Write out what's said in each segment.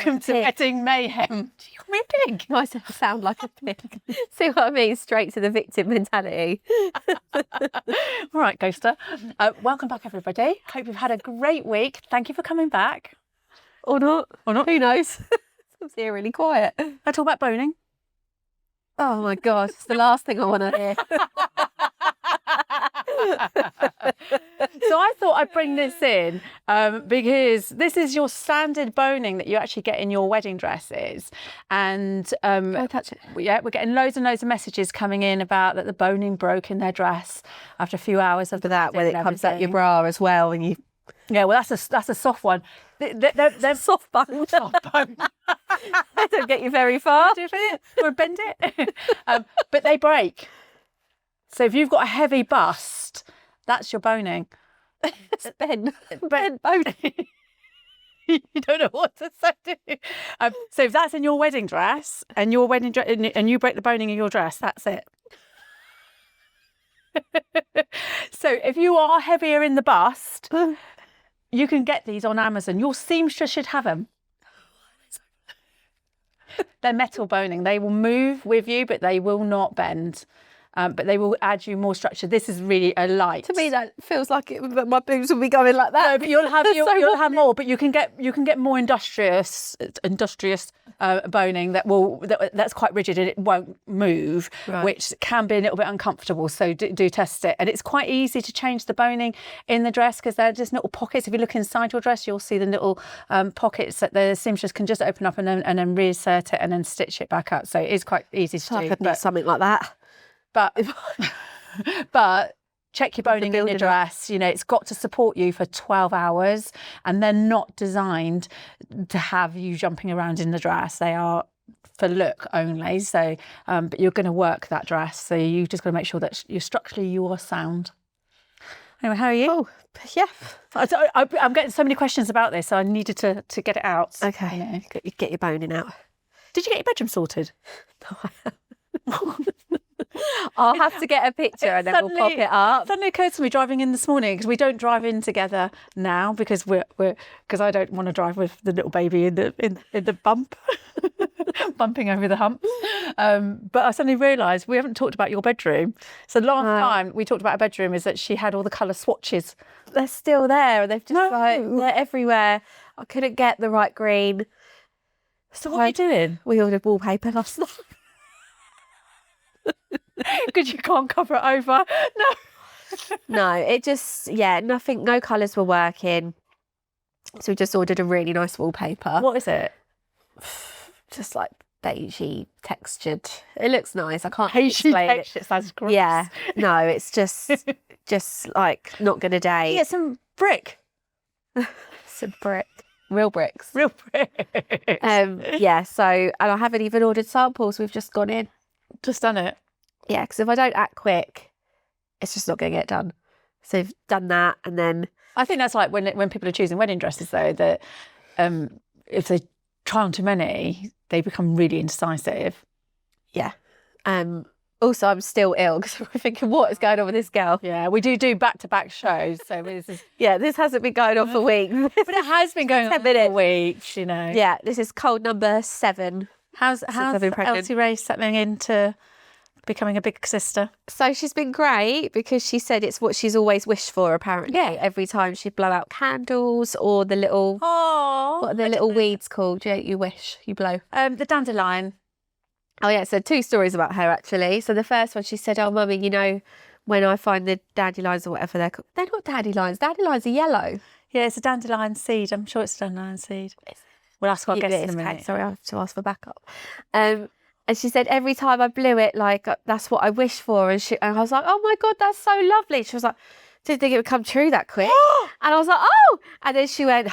Welcome to Wedding Mayhem. Do you call me a pig? I sound like a pig. See what I mean? Straight to the victim mentality. All right, Ghoster. Welcome back, everybody. Hope you've had a great week. Thank you for coming back. Or not. Or not. Who knows? I'm here really quiet. I talk about boning. Oh my God, it's the last thing I want to hear. So I thought I'd bring this in because this is your standard boning that you actually get in your wedding dresses. And Can I touch it? yeah, we're getting loads and loads of messages coming in about that the boning broke in their dress after a few hours of That when it comes out your bra as well, and you. Yeah, well, that's a soft one. They're Soft bone. soft bone. They don't get you very far. Do it or bend it, but they break. So if you've got a heavy bust, that's your boning. It's Ben. Ben boning. You don't know what to say. Do you? So if that's in your wedding dress and your wedding and you break the boning in your dress, that's it. So if you are heavier in the bust, you can get these on Amazon. Your seamstress should have them. They're metal boning. They will move with you, but they will not bend. But they will add you more structure. This is really a light. To me, that feels like my boobs will be going like that. No, but you'll have more. But you can get more industrious boning that's quite rigid and it won't move, Right. which can be a little bit uncomfortable. So do test it. And it's quite easy to change the boning in the dress because they're just little pockets. If you look inside your dress, you'll see the little pockets that the seamstress can just open up and then reinsert it and then stitch it back up. So it is quite easy to do. I could need something like that. But check your boning in your dress. You know, it's got to support you for 12 hours and they're not designed to have you jumping around in the dress. They are for look only. So, but you're going to work that dress. So you just got to make sure that structurally you are sound. Anyway, how are you? Oh, yeah. I'm getting so many questions about this, so I needed to get it out. Okay. You know. Get your boning out. Did you get your bedroom sorted? No, I haven't. I'll have to get a picture and then we'll pop it up. Suddenly occurred to me driving in this morning because we don't drive in together now because because I don't want to drive with the little baby in the bump, bumping over the humps. But I suddenly realised we haven't talked about your bedroom. So last time we talked about a bedroom is that she had all the colour swatches. They're still there. They've just they're everywhere. I couldn't get the right green. So what are you doing? We ordered wallpaper last night. Because you can't cover it over. No, it just, nothing, no colours were working. So we just ordered a really nice wallpaper. What is it? Just like beigey textured. It looks nice. I can't Beigey explain texture, it. sounds gross. Yeah, no, it's just like not gonna date. Yeah, some brick. Some brick. Real bricks. Real brick. Yeah, so, and I haven't even ordered samples. We've just gone in. Just done it. Yeah, because if I don't act quick, it's just not going to get done. So I've done that, and then I think that's like when people are choosing wedding dresses, though, that if they try on too many, they become really indecisive. Yeah. Also, I'm still ill because we're thinking, what is going on with this girl? Yeah, we do back-to-back shows, so this is. Yeah, this hasn't been going on for weeks. But it has been going on 10 minutes. for weeks, you know. Yeah, this is cold number 7. How's I've been pregnant. Elsie Ray settling into becoming a big sister? So she's been great because she said it's what she's always wished for, apparently. Yeah. Every time she'd blow out candles or the little, what are the little weeds called? You wish, you blow. The dandelion. Oh, yeah, so 2 stories about her, actually. So the first one, she said, oh, Mummy, you know, when I find the dandelions or whatever they're called, they're not dandelions. Dandelions are yellow. Yeah, it's a dandelion seed. I'm sure it's a dandelion seed. We'll ask our guests in a minute. Sorry, I have to ask for backup. And she said, every time I blew it, like, that's what I wish for. And I was like, oh, my God, that's so lovely. She was like, didn't think it would come true that quick. And I was like, oh. And then she went,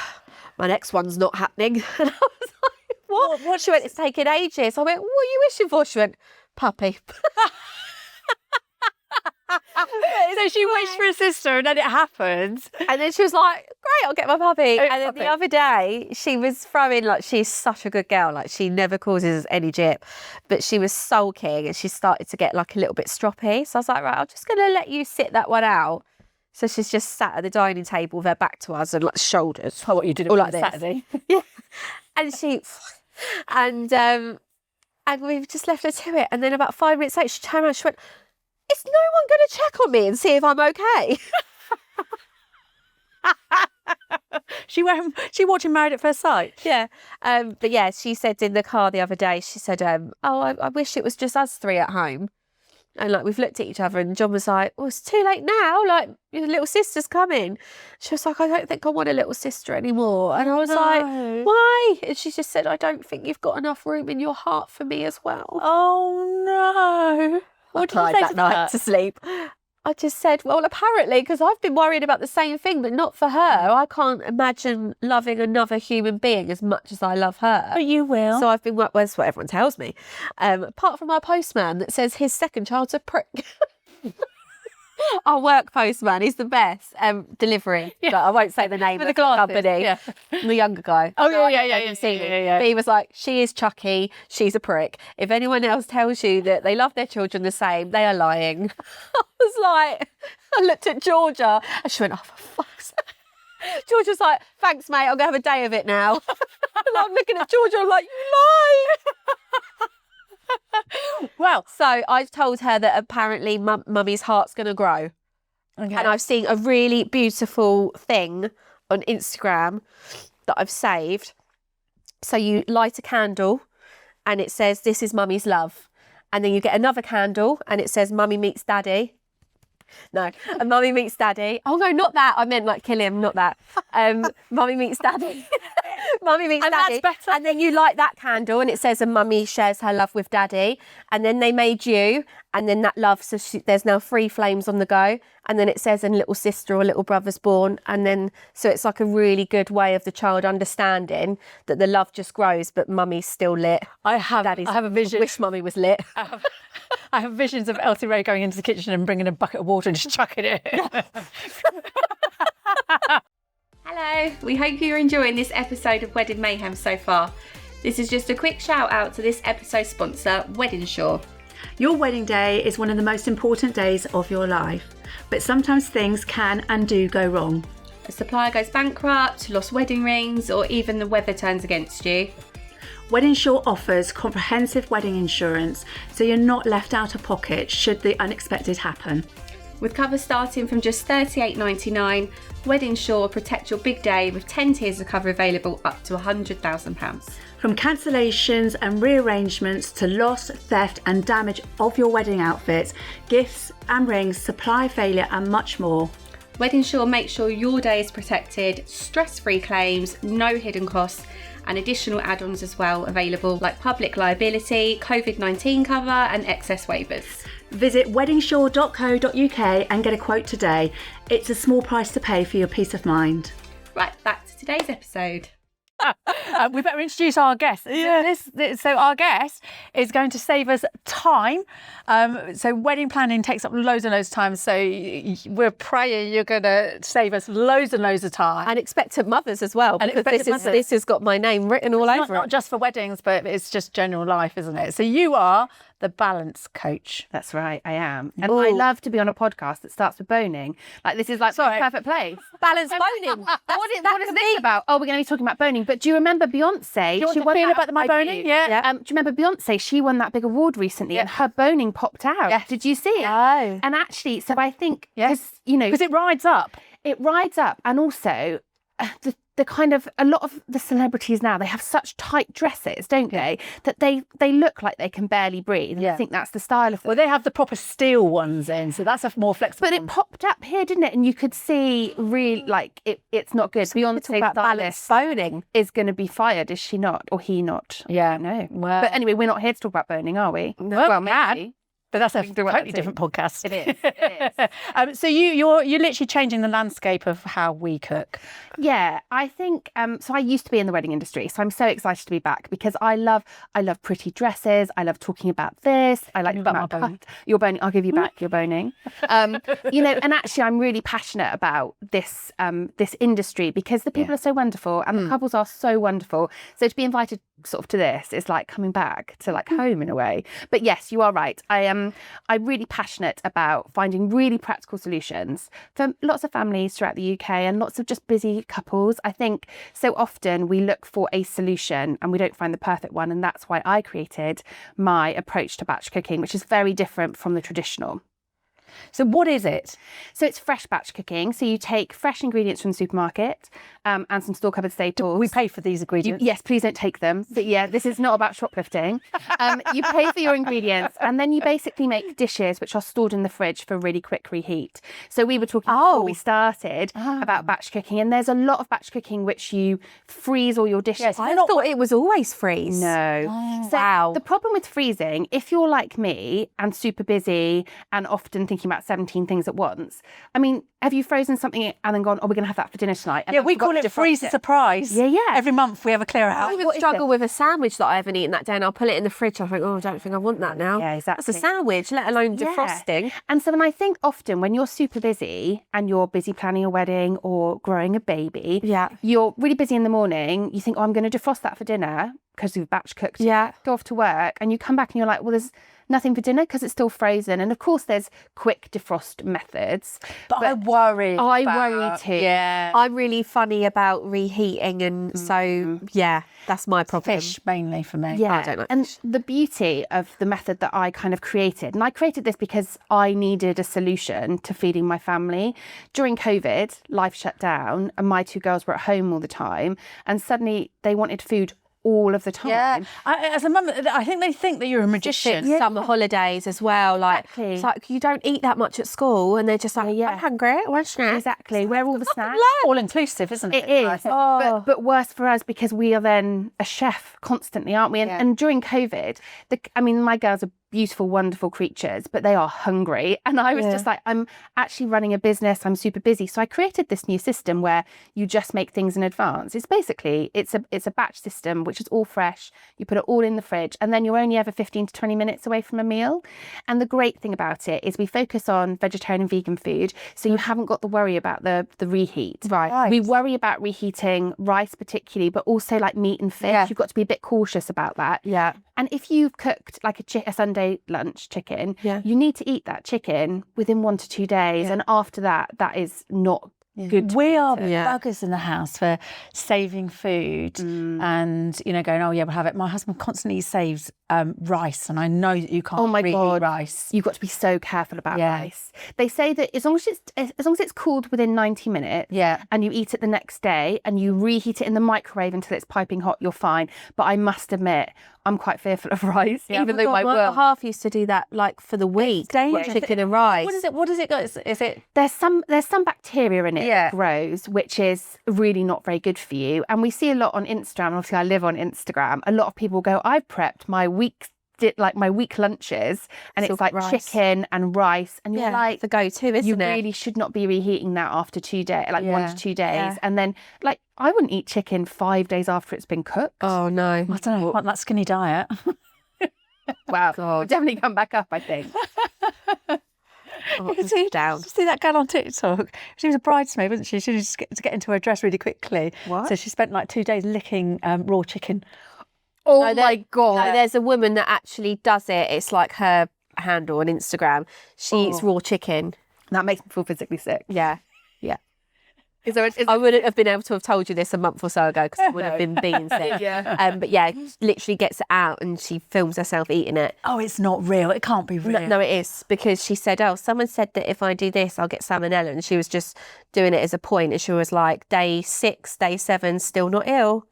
my next one's not happening. And I was like, what? She went, it's taken ages. I went, what are you wishing for? She went, puppy. So she wished for a sister and then it happened. And then she was like, great, I'll get my puppy. Oh, And then the other day, she was throwing, like, she's such a good girl. Like, she never causes any jip. But she was sulking and she started to get, like, a little bit stroppy. So I was like, right, I'm just going to let you sit that one out. So she's just sat at the dining table with her back to us and like shoulders. Oh, what you did All on like this. Saturday. Yeah. And we've just left her to it. And then about 5 minutes later, she turned around and she went, is no one going to check on me and see if I'm okay? She watching Married at First Sight. Yeah. But yeah, she said in the car the other day, she said, I wish it was just us three at home. And like, we've looked at each other and John was like, well, it's too late now. Like, your little sister's coming. She was like, I don't think I want a little sister anymore. And I was like, why? And she just said, I don't think you've got enough room in your heart for me as well. Oh, no. What did you say that night to sleep? I just said, well, apparently, because I've been worried about the same thing, but not for her. I can't imagine loving another human being as much as I love her. But you will. So I've been, well, that's what everyone tells me. Apart from our postman that says his second child's a prick. Our work postman, he's the best. Delivery. Yeah. But I won't say the name With of the the glasses. company. Yeah. The younger guy. Oh, So yeah, I yeah, haven't yeah, seen yeah, him. yeah. But he was like, she is Chucky, she's a prick. If anyone else tells you that they love their children the same, they are lying. I was like, I looked at Georgia and she went, oh, for fuck's sake. Georgia was like, thanks, mate, I'm going to have a day of it now. And I'm looking at Georgia, I'm like, you lied. Well, So I told her that apparently mummy's heart's going to grow. okay. And I've seen a really beautiful thing on Instagram that I've saved. So you light a candle and it says, this is mummy's love. And then you get another candle and it says, mummy meets daddy. No, and mummy meets daddy. Oh, no, not that. I meant like kill him, not that. Mummy meets daddy. Mummy meets And daddy. that's better. And then you light that candle and it says, and mummy shares her love with daddy. And then they made you. And then that love, so there's now 3 flames on the go. And then it says, and little sister or little brother's born. And then, so it's like a really good way of the child understanding that the love just grows, but mummy's still lit. I have a vision. Wish mummy was lit. I have visions of Elsie Ray going into the kitchen and bringing a bucket of water and just chucking it in. Hello, we hope you're enjoying this episode of Wedding Mayhem so far. This is just a quick shout out to this episode's sponsor, Weddingsure. Your wedding day is one of the most important days of your life, but sometimes things can and do go wrong. A supplier goes bankrupt, lost wedding rings, or even the weather turns against you. Weddingsure offers comprehensive wedding insurance, so you're not left out of pocket should the unexpected happen. With cover starting from just $38.99, Weddingsure protect your big day with 10 tiers of cover available up to £100,000. From cancellations and rearrangements to loss, theft and damage of your wedding outfits, gifts and rings, supply failure and much more. Weddingsure makes sure your day is protected, stress-free claims, no hidden costs, and additional add-ons as well available like public liability, COVID-19 cover and excess waivers. Visit weddingsure.co.uk and get a quote today. It's a small price to pay for your peace of mind. Right, back to today's episode. We better introduce our guest. Yeah. So our guest is going to save us time. So wedding planning takes up loads and loads of time. So we're praying you're going to save us loads and loads of time. And expectant mothers as well, And because expectant mothers. this has got my name written all over Not it. just for weddings, but it's just general life, isn't it? So you are the balance coach. That's right, I am. And Ooh. I love to be on a podcast that starts with boning. Like, this is like the perfect place. Balance boning. What is this about? Oh, we're going to be talking about boning. But do you remember Beyonce? Do you want She to won feel that- about my I boning? do. Yeah. Do you remember Beyonce? She won that big award recently and her boning popped out. Yes. Did you see it? No. And actually, so I think, Yes. you know, Because it rides up. it rides up, and also the kind of, a lot of the celebrities now, they have such tight dresses, don't they, that they look like they can barely breathe. And Yeah. I think that's the style of them. Well, they have the proper steel ones in, so that's a more flexible But it one. popped up here, didn't it? And you could see really, like, it's not good. Beyonce about balance stylist boning. is going to be fired, is she not? Or he not? Yeah. No. Well- But anyway, we're not here to talk about boning, are we? Well, maybe. But that's a can do what totally that's different podcast. It is. It is. So you're literally changing the landscape of how we cook. Yeah, I think so. I used to be in the wedding industry, so I'm so excited to be back because I love pretty dresses. I love talking about this. I like me talking about my boning. your boning. I'll give you back your boning. You know, and actually, I'm really passionate about this this industry because the people are so wonderful and the couples are so wonderful. So to be invited sort of to this. It's like coming back to like home in a way. But yes, you are right. I'm really passionate about finding really practical solutions for lots of families throughout the UK and lots of just busy couples. I think so often we look for a solution and we don't find the perfect one, and that's why I created my approach to batch cooking, which is very different from the traditional. So what is it? So it's fresh batch cooking. So you take fresh ingredients from the supermarket and some store cupboard staples. We pay for these ingredients. Yes, please don't take them. But yeah, this is not about shoplifting. You pay for your ingredients and then you basically make dishes which are stored in the fridge for really quick reheat. So we were talking before we started about batch cooking, and there's a lot of batch cooking which you freeze all your dishes. Yes, I thought it was always freeze. No. So Wow. the problem with freezing, if you're like me and super busy and often thinking about 17 things at once, I mean, have you frozen something and then gone, oh, we're going to have that for dinner tonight? And Yeah, then we forgot call to it defrost freeze a surprise. Yeah, yeah. Every month we have a clear I out. even What is struggle it? with a sandwich that I haven't eaten that day, and I'll put it in the fridge. I think, oh, I don't think I want that now. Yeah, That's exactly. a sandwich, let alone Yeah. defrosting. And so when I think often when you're super busy and you're busy planning a wedding or growing a baby, Yeah. you're really busy in the morning, you think, oh, I'm going to defrost that for dinner because you've batch cooked. Yeah. Go off to work and you come back and you're like, well, there's nothing for dinner because it's still frozen. And of course there's quick defrost methods. But I worry. I about- worry too. Yeah. I'm really funny about reheating, and so, yeah, that's my problem. Fish mainly for me. Yeah, I don't like and fish. the beauty of the method that I kind of created, and I created this because I needed a solution to feeding my family. During COVID, life shut down and my two girls were at home all the time, and suddenly they wanted food all of the time. Yeah. As a mum, I think they think that you're a magician. Summer holidays as well. Like, Exactly. it's like you don't eat that much at school, and they're just like, Yeah. I'm hungry, I want snacks. Exactly. Where are all the snacks? All inclusive, isn't it? It is, Oh. but worse for us because we are then a chef constantly, aren't we? And during COVID, my girls are beautiful, wonderful creatures, but they are hungry. And I was just like, I'm actually running a business. I'm super busy. So I created this new system where you just make things in advance. It's basically, it's a batch system, which is all fresh. You put it all in the fridge and then you're only ever 15 to 20 minutes away from a meal. And the great thing about it is we focus on vegetarian and vegan food. So you haven't got the worry about the reheat. Right. We worry about reheating rice particularly, but also like meat and fish. Yeah. You've got to be a bit cautious about that. Yeah. And if you've cooked like a Sunday lunch chicken, Yeah. you need to eat that chicken within 1 to 2 days. And after that, that is not good. We are Yeah. buggers in the house for saving food and, going, oh, yeah, we'll have it. My husband constantly saves rice, and I know that you can't Oh my reheat God. rice. You've got to be so careful about Yeah. rice. They say that as long as it's cooled within 90 minutes Yeah. and you eat it the next day and you reheat it in the microwave until it's piping hot, you're fine. But I must admit, I'm quite fearful of rice, even though my my will. half used to do that like for the week. dangerous. Chicken and rice. What does it go? Is it? There's some bacteria in it Yeah. that grows, which is really not very good for you. And we see a lot on Instagram. Obviously, I live on Instagram. A lot of people go, I've prepped my week lunches, and Still it's like rice. chicken and rice, and you're Yeah, like, the go-to, isn't you it? really should not be reheating that after 2 days, like 1 to 2 days, Yeah. and then like I wouldn't eat chicken 5 days after it's been cooked. Oh no. I don't know. Want that skinny diet? Wow, God. I'll definitely come back up, I think. Oh, You see, down. did you see that girl on TikTok? She was a bridesmaid, wasn't she? She was just to get into her dress really quickly. What? So she spent like 2 days licking raw chicken. Oh No, my God. No, there's a woman that actually does it. It's like her handle on Instagram. She eats raw chicken. That makes me feel physically sick. Yeah. Yeah. Is there I wouldn't have been able to have told you this a month or so ago because I would have been being sick. Yeah. But yeah, literally gets it out and she films herself eating it. Oh, it's not real. It can't be real. No, it is, because she said, oh, someone said that if I do this, I'll get salmonella. And she was just doing it as a point. And she was like, day 6, day 7, still not ill.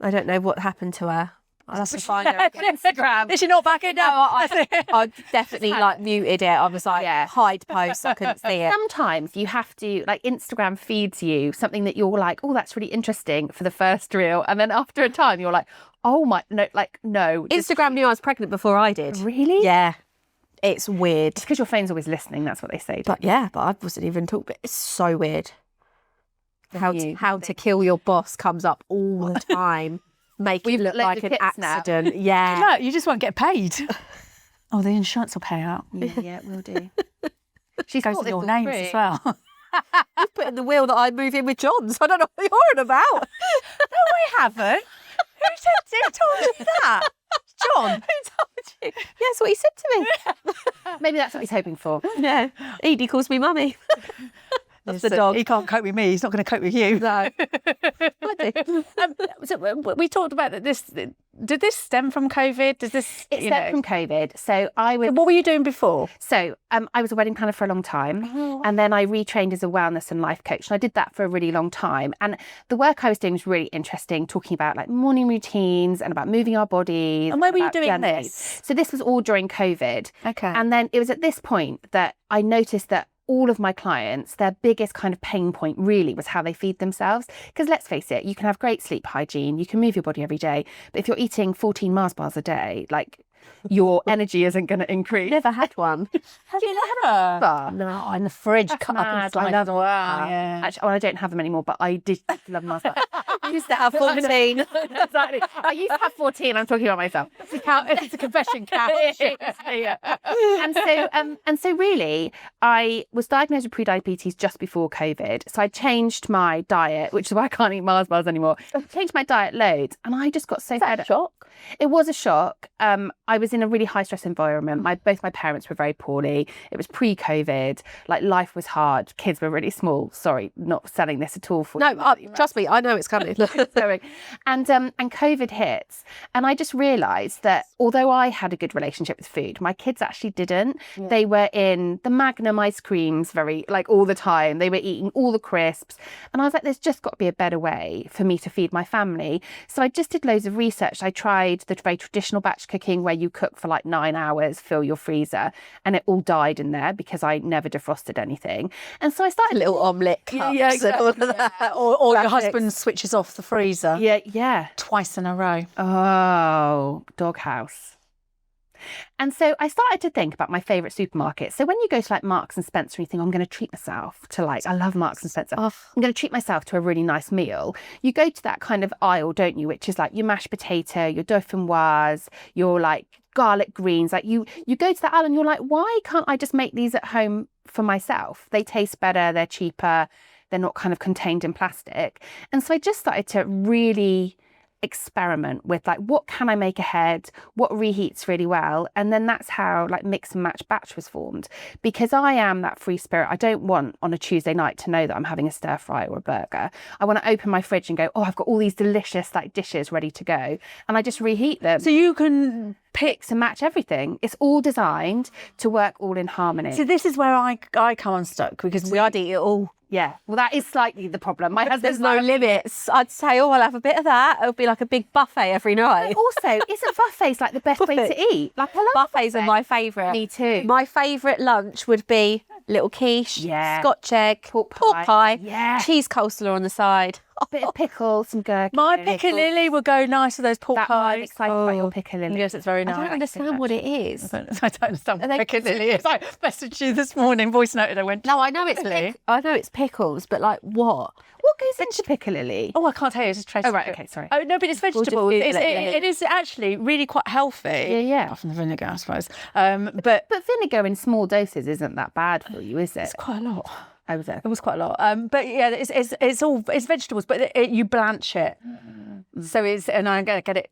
I don't know what happened to her. I'll have to find her again. Instagram. Is she not back in now? I definitely muted it. I was like, hide post. I couldn't see it. Sometimes you have to, like, Instagram feeds you something that you're like, oh, that's really interesting for the first reel. And then after a time, you're like, oh my, no, like, no. just- Instagram knew I was pregnant before I did. Really? Yeah. It's weird. It's because your phone's always listening. That's what they say. But I wasn't even talking. But it's so weird. How you to kill your boss comes up all the time. Make it look loads like of an tips now. accident. Yeah. No, you just won't get paid. Oh, the insurance will pay out. Yeah, we'll do. She's Goes with your names as well. You put in the will that I move in with John, so I don't know what you're on about. We haven't. Who told you that? John? Who told you? Yeah, that's what he said to me. Maybe that's what he's hoping for. Yeah. Edie calls me mummy. That's the dog. He can't cope with me. He's not going to cope with you. No. I do. So we talked about that. Did this stem from COVID? Does this? It stemmed from COVID. So What were you doing before? So I was a wedding planner for a long time, and then I retrained as a wellness and life coach, and I did that for a really long time. And the work I was doing was really interesting, talking about like morning routines and about moving our bodies. And where were you about doing journeys. this? So this was all during COVID. Okay. And then it was at this point that I noticed that all of my clients, their biggest kind of pain point really was how they feed themselves. Because let's face it, you can have great sleep hygiene, you can move your body every day, but if you're eating 14 Mars bars a day, like your energy isn't going to increase. Never had one. Have you never? Bar. No, in the fridge, cut up and sliced. Wow, yeah. Actually, well, I don't have them anymore, but I did love Mars bars. I used to have 14. Exactly. I used to have 14. I'm talking about myself. It's a confession couch. Yeah. And so really, I was diagnosed with pre-diabetes just before COVID. So I changed my diet, which is why I can't eat Mars bars anymore. I changed my diet loads, and I just got so fed up. Shock. It was a shock. I was in a really high stress environment. Both my parents were very poorly. It was pre-COVID. Like life was hard. Kids were really small. Sorry, not selling this at all for you. No, trust me, I know it's coming. And COVID hits, and I just realised that although I had a good relationship with food, my kids actually didn't. Yeah. They were in the Magnum ice creams all the time. They were eating all the crisps, and I was like, there's just got to be a better way for me to feed my family. So I just did loads of research. I tried the very traditional batch cooking where you cook for like 9 hours, fill your freezer, and it all died in there because I never defrosted anything. And so I started little omelette cups exactly. and all of that. Yeah. Or your husband switches off the freezer. Yeah. Twice in a row. Oh, doghouse. And so I started to think about my favourite supermarkets. So when you go to like Marks and Spencer and you think, I'm going to treat myself to I love Marks and Spencer. I'm going to treat myself to a really nice meal. You go to that kind of aisle, don't you? Which is like your mashed potato, your dauphinoise, your like garlic greens. Like you go to that aisle and you're like, why can't I just make these at home for myself? They taste better, they're cheaper, they're not kind of contained in plastic. And so I just started to really experiment with like, what can I make ahead, what reheats really well, and then that's how like mix and match batch was formed. Because I am that free spirit. I don't want on a Tuesday night to know that I'm having a stir fry or a burger. I want to open my fridge and go, I've got all these delicious like dishes ready to go, and I just reheat them. So you can pick and match everything. It's all designed to work all in harmony. So this is where I come unstuck, because I'd eat it all. Yeah, well, that is slightly the problem. My husband's There's no limits. I'd say, I'll have a bit of that. It'll be like a big buffet every night. Also, isn't buffets like the best way to eat? Like, I love buffets are my favourite. Me too. My favourite lunch would be little quiche, Scotch egg, pork pie, cheese coleslaw on the side. A bit of pickle, some gherkin. My piccalilli would go nice with those pork pies. I'm excited about your piccalilli. Yes, it's very nice. I don't understand what it is. I don't understand what piccalilli is. I messaged you this morning, voice noted. I went, no, I know it's pickles, but like what? What goes into piccalilli? Oh, I can't tell you. It's a trade. Oh, right, okay, sorry. Oh, no, but it's vegetables. It is actually really quite healthy. Yeah. Apart from the vinegar, I suppose. But vinegar in small doses isn't that bad for you, is it? It's quite a lot. I was there. It was quite a lot. But yeah, it's vegetables, but you blanch it. So and I'm going to get it,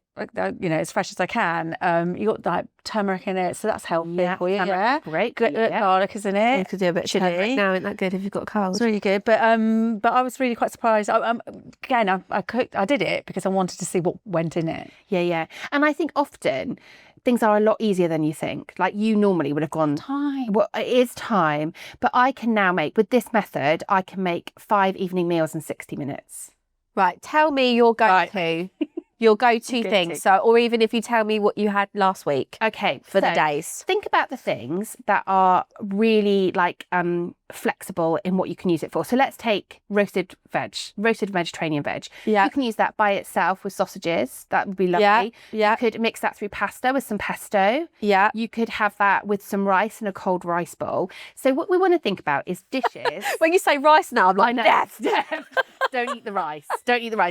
as fresh as I can. You got like turmeric in it, so that's healthy for you. Yeah, great. Good garlic is in it. You could do a bit of chili. Now, isn't that good if you've got a cold? It's really good. But I was really quite surprised. Again, I cooked. I did it because I wanted to see what went in it. Yeah. And I think often things are a lot easier than you think. Like you normally would have gone time. Well, it is time, but I can now make, with this method, I can make 5 evening meals in 60 minutes. Right, tell me your go-to. Your go-to thing. So, or even if you tell me what you had last week. Okay. For the days. Think about the things that are really like flexible in what you can use it for. So let's take roasted Mediterranean veg. Yeah. You can use that by itself with sausages. That would be lovely. Yeah. You could mix that through pasta with some pesto. Yeah. You could have that with some rice in a cold rice bowl. So what we want to think about is dishes. When you say rice now, I'm like, death. Don't eat the rice.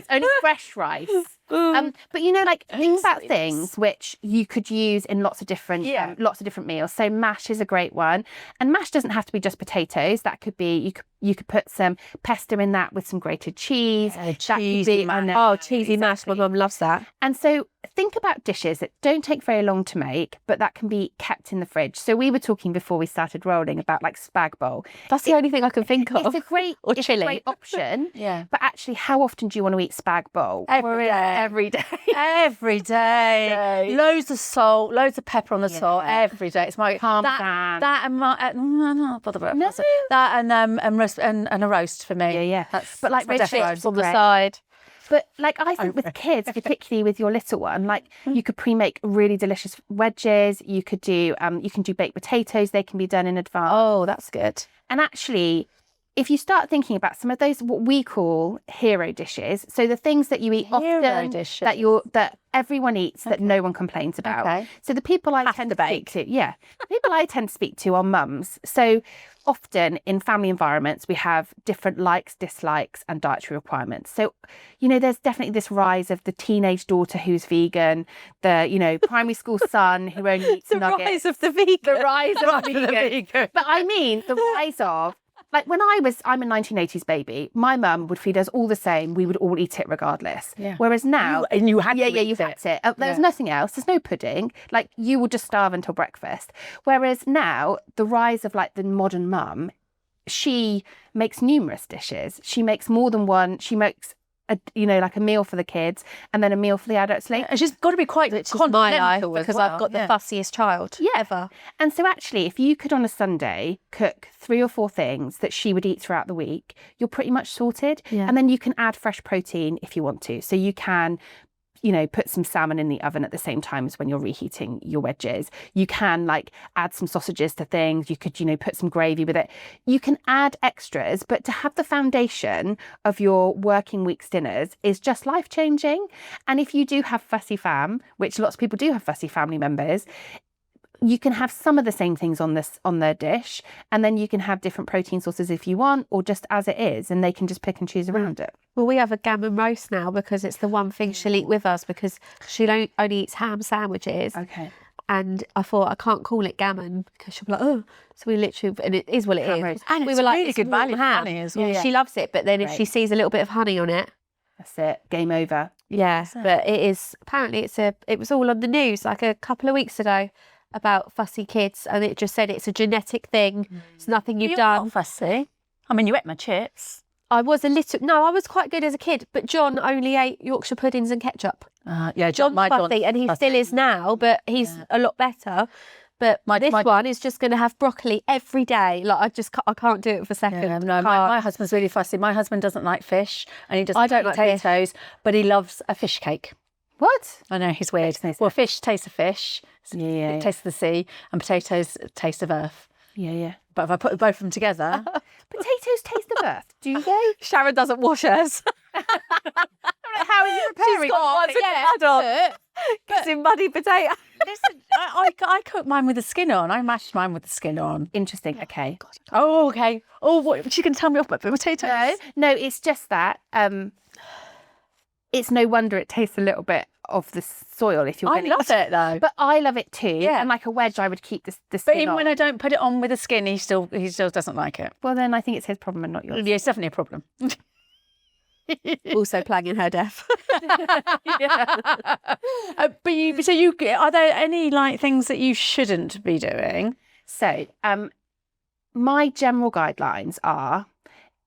Only fresh rice. But you know, like think about things which you could use in lots of different meals. So mash is a great one, and mash doesn't have to be just potatoes. That could be you could put some pesto in that with some grated cheese. Cheesy mash. My mum loves that. And so think about dishes that don't take very long to make, but that can be kept in the fridge. So we were talking before we started rolling about like spag bowl. That's the only thing I can think of. It's a great option. Yeah. But actually, how often do you want to eat spag bowl? Every day. Every day. Every day. Loads of salt, loads of pepper on the salt every day. It's my Parmesan. That and that and a roast for me. Yeah. That's but like red chips on the side. But like I think with kids, particularly with your little one, like you could pre-make really delicious wedges. You could do you can do baked potatoes. They can be done in advance. Oh, that's good. And actually, if you start thinking about some of those what we call hero dishes, so the things that you eat often that everyone eats that no one complains about. Okay. So the people I tend to speak to, the people I tend to speak to are mums. So often in family environments we have different likes, dislikes, and dietary requirements. So you know there's definitely this rise of the teenage daughter who's vegan, the primary school son who only eats nuggets. Rise of the vegan. The rise of the vegan. But I mean the rise of. Like when I'm a 1980s baby, my mum would feed us all the same. We would all eat it regardless. Yeah. Whereas now, you had to you had it. There's nothing else. There's no pudding. Like you will just starve until breakfast. Whereas now, the rise of like the modern mum, she makes numerous dishes. She makes more than one. She makes like a meal for the kids and then a meal for the adults later. And she's got to be quite my life continental because I've got the fussiest child ever. And so actually, if you could on a Sunday cook 3 or 4 things that she would eat throughout the week, you're pretty much sorted. Yeah. And then you can add fresh protein if you want to. So you can put some salmon in the oven at the same time as when you're reheating your wedges. You can like add some sausages to things. You could, put some gravy with it. You can add extras, but to have the foundation of your working week's dinners is just life-changing. And if you do have fussy fam, which lots of people do have fussy family members, you can have some of the same things on their dish, and then you can have different protein sources if you want, or just as it is, and they can just pick and choose around it. Well, we have a gammon roast now because it's the one thing she'll eat with us because she only eats ham sandwiches. Okay. And I thought I can't call it gammon because she'll be like, oh. So we literally, and it is what it is. And we it's were like, really it's good value for ham. honey as well. Yeah. She loves it, but then if she sees a little bit of honey on it, that's it. Game over. Yeah, but it is apparently it was all on the news like a couple of weeks ago about fussy kids, and it just said it's a genetic thing. It's nothing you've done. Not fussy. I mean, you ate my chips. I was I was quite good as a kid, but John only ate Yorkshire puddings and ketchup. John's fussy, and he still is now, but he's a lot better. But this one is just going to have broccoli every day. Like I can't do it for a second. Yeah, no, my husband's really fussy. My husband doesn't like fish, and he doesn't like potatoes, but he loves a fish cake. What? I know, he's weird. Well, fish tastes of fish. It tastes of the sea, and potatoes taste of earth. Yeah. But if I put both of them together... Potatoes taste of earth, do they? Sharon doesn't wash hers. How are you preparing? She's got one to add on. Because in muddy potato. Listen, I cook mine with the skin on. I mashed mine with the skin on. Interesting, okay. Oh, okay. Oh, what? She can tell me off about potatoes? No, it's just that... it's no wonder it tastes a little bit of the soil if you're I love it though. But I love it too. Yeah. And like a wedge, I would keep the skin But even on. when I don't put it on with the skin, he still doesn't like it. Well, then I think it's his problem and not yours. Yeah, it's definitely a problem. Also planning her death. Are there any like things that you shouldn't be doing? So, my general guidelines are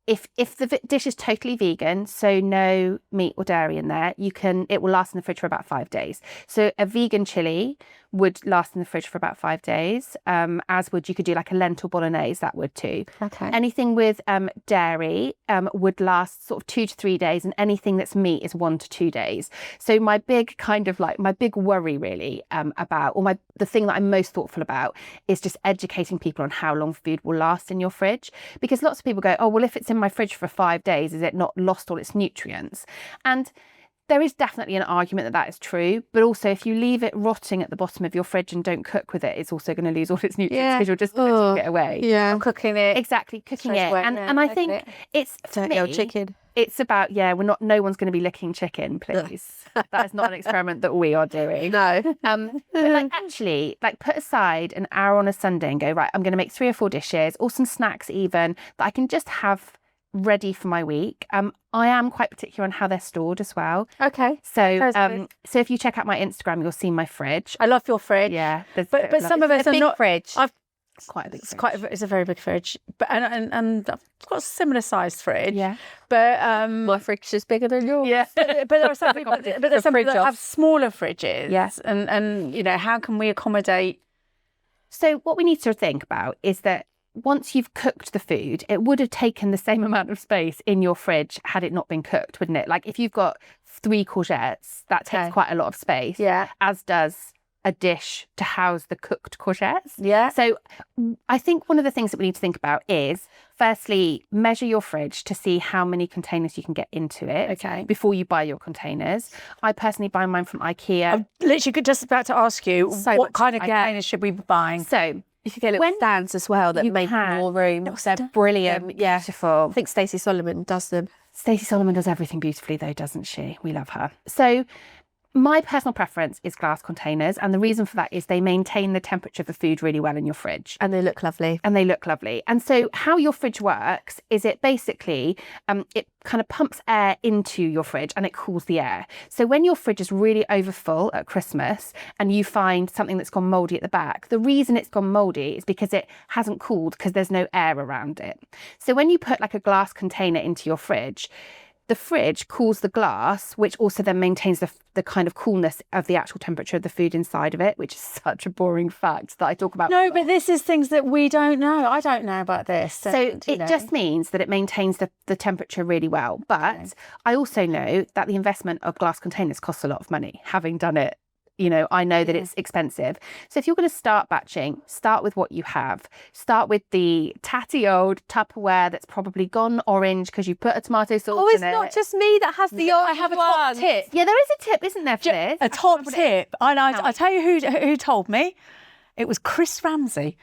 if the dish is totally vegan, so no meat or dairy in there, it will last in the fridge for about 5 days. So a vegan chili would last in the fridge for about 5 days, as would, you could do like a lentil bolognese, that would too. Okay. Anything with dairy would last sort of 2 to 3 days, and anything that's meat is 1 to 2 days. So my big worry really the thing that I'm most thoughtful about is just educating people on how long food will last in your fridge. Because lots of people go, oh, well, if it's in my fridge for 5 days, is it not lost all its nutrients? And there is definitely an argument that is true, but also if you leave it rotting at the bottom of your fridge and don't cook with it, it's also going to lose all its nutrients because you're just putting it away. Yeah, cooking it. Exactly, cooking it. And I think it's, for dirty old me, chicken. It's about, no one's going to be licking chicken, please. That is not an experiment that we are doing. No. But like actually, like put aside an hour on a Sunday and go, right, I'm going to make 3 or 4 dishes or some snacks even that I can just have ready for my week. I am quite particular on how they're stored as well. Okay. So so if you check out my Instagram, you'll see my fridge. I love your fridge. Yeah. But some of us a are big not. fridge. It's quite a big fridge. It's a very big fridge. But and I've got a similar sized fridge. Yeah. But My fridge is bigger than yours. Yeah. but there are some people, but there's some people that have smaller fridges. Yes. And how can we accommodate? So what we need to think about is that once you've cooked the food, it would have taken the same amount of space in your fridge had it not been cooked, wouldn't it? Like if you've got 3 courgettes, that takes quite a lot of space. Yeah. As does a dish to house the cooked courgettes. Yeah. So I think one of the things that we need to think about is, firstly, measure your fridge to see how many containers you can get into it. Okay. Before you buy your containers. I personally buy mine from IKEA. I'm literally just about to ask you, So what much kind of to get. containers should we be buying? So You could get little stands as well that you make can. more room. They're brilliant. Yeah. Beautiful. I think Stacey Solomon does them. Stacey Solomon does everything beautifully though, doesn't she? We love her. So my personal preference is glass containers, and the reason for that is they maintain the temperature of the food really well in your fridge. And they look lovely. And so how your fridge works is it basically, it kind of pumps air into your fridge and it cools the air. So when your fridge is really overfull at Christmas and you find something that's gone mouldy at the back, the reason it's gone mouldy is because it hasn't cooled because there's no air around it. So when you put like a glass container into your fridge, the fridge cools the glass, which also then maintains the kind of coolness of the actual temperature of the food inside of it, which is such a boring fact that I talk about. No, but this is things that we don't know. I don't know about this. So it just means that it maintains the temperature really well. But I also know that the investment of glass containers costs a lot of money, having done it. I know that it's expensive. So if you're going to start batching, start with what you have. Start with the tatty old Tupperware that's probably gone orange because you put a tomato sauce in it. Oh, it's not just me that has the orange I have a one. top tip. Yeah, there is a tip, isn't there, for this? A top tip. And I tell you who told me. It was Chris Ramsey.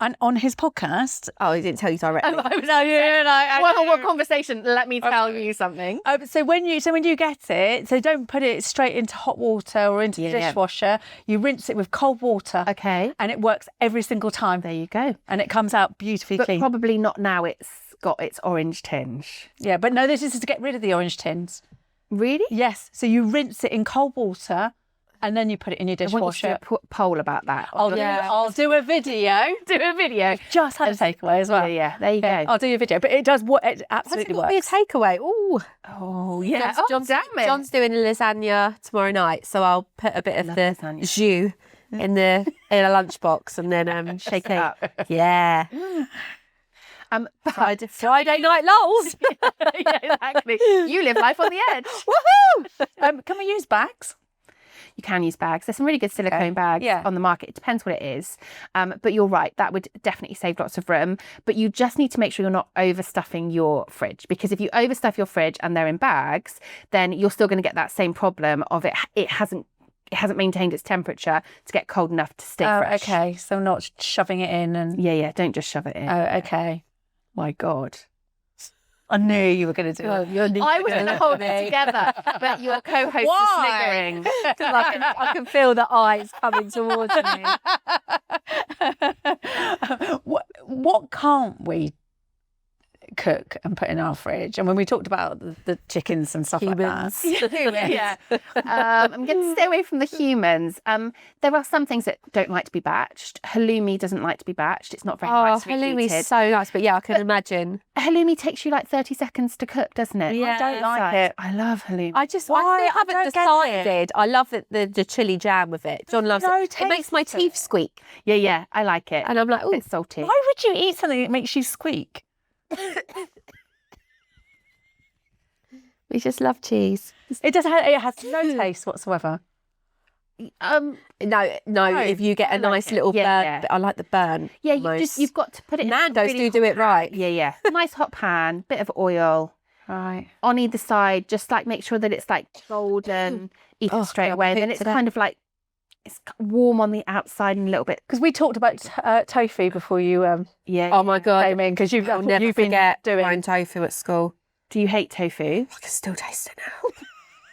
And on his podcast. Oh, he didn't tell you directly. What conversation? Let me tell you something. So when you get it, so don't put it straight into hot water or into the dishwasher. You rinse it with cold water. Okay. And it works every single time. There you go. And it comes out beautifully But clean. probably not now it's got its orange tinge. Yeah, but no, this is to get rid of the orange tins. Really? Yes. So you rinse it in cold water and then you put it in your I want you dishwasher. to do a poll about that. I'll do a video. Just had a takeaway as well. Yeah, there you go. I'll do a video. But it does it absolutely What's it got to be a takeaway? Ooh. Oh, yeah. John's doing lasagna tomorrow night, so I'll put a bit of the jus in a lunchbox and then shake it up. Yeah. Friday night lols. Yeah, exactly. You live life on the edge. Woohoo! Can we use bags? You can use bags. There's some really good silicone bags on the market. It depends what it is. But you're right, that would definitely save lots of room. But you just need to make sure you're not overstuffing your fridge, because if you overstuff your fridge and they're in bags, then you're still going to get that same problem of it hasn't maintained its temperature to get cold enough to stay fresh. Okay. So not shoving it in and... Yeah, don't just shove it in. Oh, okay. My God. I knew you were going to do it. I was going to hold it together, but your co-host is sniggering. I can feel the eyes coming towards me. What can't we cook and put in our fridge? And when we talked about the chickens and stuff like that. Yeah. I'm going to stay away from the humans. There are some things that don't like to be batched. Halloumi doesn't like to be batched. It's not very nice to be halloumi's heated. so nice, but yeah, I can imagine. Halloumi takes you like 30 seconds to cook, doesn't it? Yeah. I don't like it. I love halloumi. I haven't decided. I love the chili jam with it. John loves it. It makes my teeth squeak. Yeah, I like it. And I'm like, a oh, bit salty. Why would you eat something that makes you squeak? we just love cheese. It has no taste whatsoever. No, if you get a nice little burn, I like the burn. Yeah, almost. you've got to put it Nando's in really do it right. Yeah. Nice hot pan, bit of oil. Right. On either side, just like make sure that it's like golden, eat it straight away. And then it's kind of like, it's warm on the outside and a little bit. Because we talked about tofu before you Oh my God. came in, because you've I'll never been forget doing frying tofu at school. Do you hate tofu? I can still taste it now.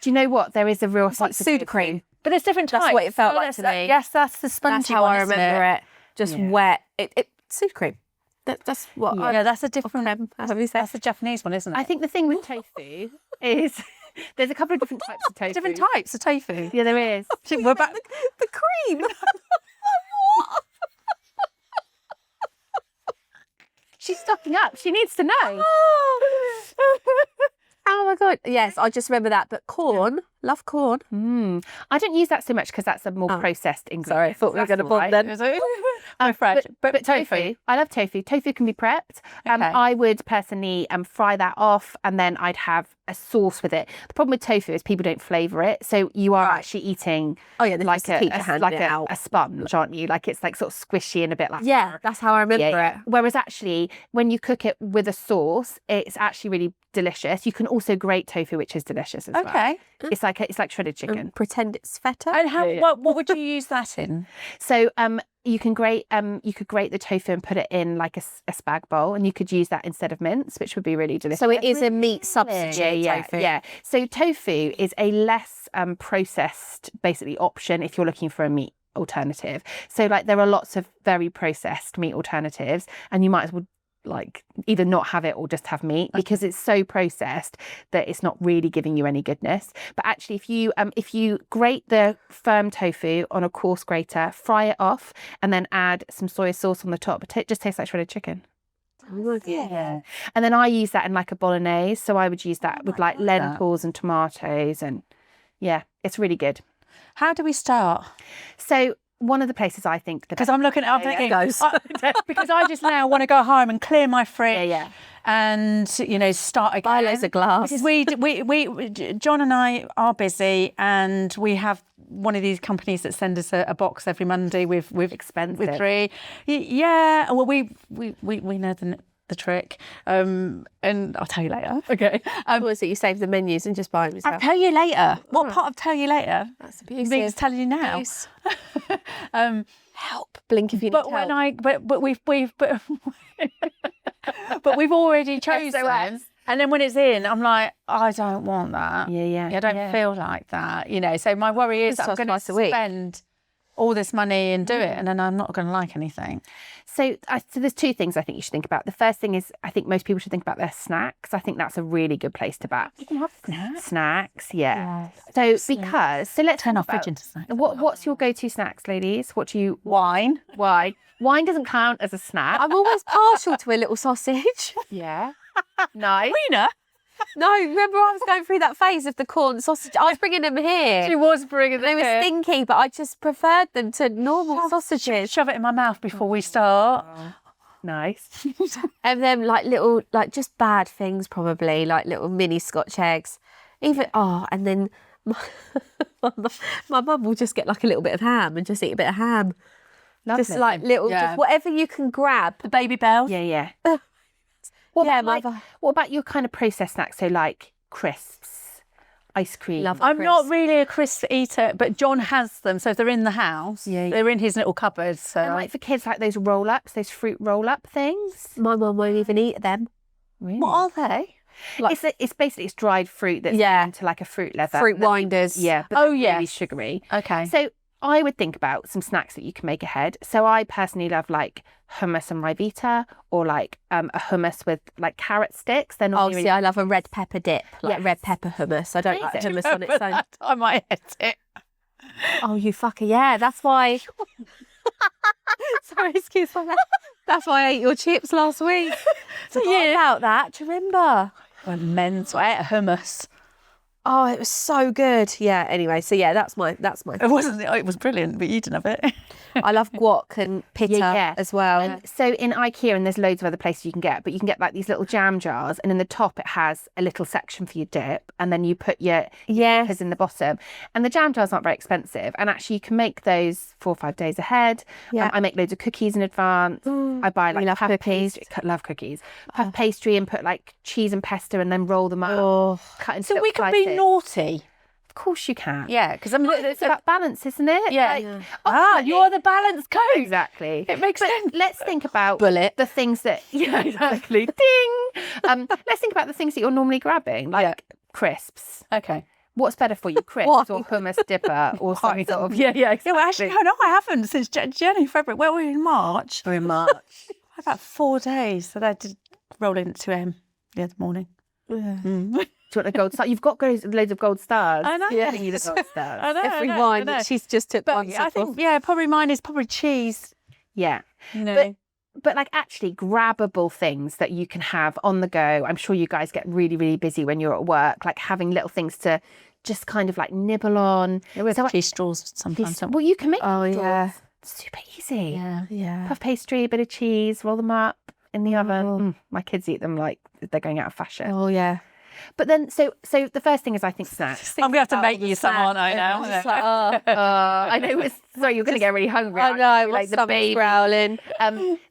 Do you know what? There is a real It's like Sudocreme. But there's different types. That's what it felt like to me. Yes, that's the spongy That's how one, I isn't remember it. Just Yeah. wet. It Sudocreme. That's what. Yeah, that's a different. Have you said? That's a Japanese one, isn't it? I think the thing with tofu is there's a couple of different types of tofu. different types of tofu. Yeah, there is. We're back. the cream. She's stocking up. She needs to know. Oh my God. Yes, I just remember that. But corn, love corn. I don't use that so much because that's a more processed ingredient. Sorry, I thought we were going to bond then. I'm fresh. But tofu, I love tofu. Tofu can be prepped. Okay. I would personally fry that off, and then I'd have a sauce with it. The problem with tofu is people don't flavour it, so you are actually eating like a sponge, aren't you? Like it's like sort of squishy and a bit like That's how I remember it. Whereas actually, when you cook it with a sauce, it's actually really delicious. You can also grate tofu, which is delicious as well. Okay. It's like shredded chicken. Pretend it's feta. And how? What would you use that in? So you can grate the tofu and put it in like a spag bowl, and you could use that instead of mince, which would be really delicious. So it is a meat substitute. Tofu. Yeah. So tofu is a less processed basically option if you're looking for a meat alternative. So like there are lots of very processed meat alternatives, and you might as well like either not have it or just have meat because it's so processed that it's not really giving you any goodness. But actually if you grate the firm tofu on a coarse grater, fry it off, and then add some soy sauce on the top, it just tastes like shredded chicken. Yeah. And then I use that in like a bolognese, so I would use that with like lentils and tomatoes, and yeah, it's really good. How do we start? So one of the places I think Because I'm looking, I'm thinking, goes. because I just now want to go home and clear my fridge, Yeah. and start again. Buy loads of glass. Because we John and I are busy, and we have one of these companies that send us a box every Monday with Expensive. with 3. Yeah, well we know the trick, and I'll tell you later. Okay. What is it? You save the menus and just buy them I'll yourself. tell you later. What part of tell you later? That's Means abusive. telling you now. Abuse. Help. Blink if you need But help. when we've but we've already chosen. SOS. And then when it's in, I'm like, I don't want that. Yeah. I don't feel like that. So my worry is Just I'm going to twice a week. spend all this money and do it, and then I'm not going to like anything. So there's 2 things I think you should think about. The first thing is I think most people should think about their snacks. I think that's a really good place to back. You can have snacks. Snacks, yeah. Yes. So let's Turn our talk about fridge into snacks. What's your go-to snacks, ladies? What do you Wine. Wine? Wine doesn't count as a snack. I'm always partial to a little sausage. Yeah. Nice. Wiener. No, remember I was going through that phase of the corn sausage. I was bringing them here. She was bringing They were stinky, but I just preferred them to normal sausages. Shove it in my mouth before we start. Nice. And then like little, like just bad things probably, like little mini Scotch eggs. And then my mum will just get like a little bit of ham and just eat a bit of ham. Lovely. Just like little, just whatever you can grab. The baby bell. Yeah. What about your kind of processed snacks? So like crisps, ice cream. Love I'm crisp. not really a crisp eater, but John has them. So if they're in the house, they're in his little cupboard. So And like for kids, like those roll-ups, those fruit roll-up things. My mum won't even eat them. Really? what are they? Like It's basically dried fruit that's into like a fruit leather. fruit winders. Yeah. But Oh, they're yes. really sugary. Okay. So I would think about some snacks that you can make ahead. So I personally love like hummus and Ryvita, or like a hummus with like carrot sticks. They're not I love a red pepper dip, like Yes. red pepper hummus. I don't like Amazing. hummus on its own. I might hit it. Oh, you fucker, yeah. That's why. Sorry, excuse my language. That's why I ate your chips last week. Forgot about that. Do you remember? Men's I ate a hummus. Oh, it was so good. Yeah. Anyway, so yeah, that's my. It wasn't. It was brilliant, but you didn't have it. I love guac and pita as well. And so in IKEA, and there's loads of other places you can get, but you can get like these little jam jars, and in the top it has a little section for your dip, and then you put your peppers in the bottom. And the jam jars aren't very expensive, and actually you can make those 4 or 5 days ahead. Yeah. I make loads of cookies in advance. I buy like love puff cookies. pastry. Love cookies. Puff pastry and put like cheese and pesto, and then roll them up. Cut into So we little could be slices. naughty. course you can. Yeah, because I mean, It's about balance, isn't it? yeah. Ultimately- You're the balance coach. Exactly. It makes sense. Let's think about Bullet. the things that exactly. Ding. Let's think about the things that you're normally grabbing, like crisps. Okay. What's better for you, crisps or hummus dipper or some sort of Yeah, well, actually, no, I haven't since January, February. Well, we're in March. We're in March. About 4 days that I did roll in at 2 a.m. the other morning. Do you want a gold star? You've got loads of gold stars. I know. Giving you the gold stars. I know. Every I wine know. that she's just took one But I sip think, of. yeah, probably mine is probably cheese. Yeah. You know. But like actually grabbable things that you can have on the go. I'm sure you guys get really, really busy when you're at work, like having little things to just kind of like nibble on. With cheese straws sometimes. Well, you can make Oh, straws. yeah. Super easy. Yeah. Puff pastry, a bit of cheese, roll them up in the oven. My kids eat them like they're going out of fashion. Oh, yeah. But then, so the first thing is I think snacks. I'm going to have to make you some, aren't I, now? It's like, oh, I know. Sorry, you're going to get really hungry. I aren't know, you? my Like the stomach's baby. growling.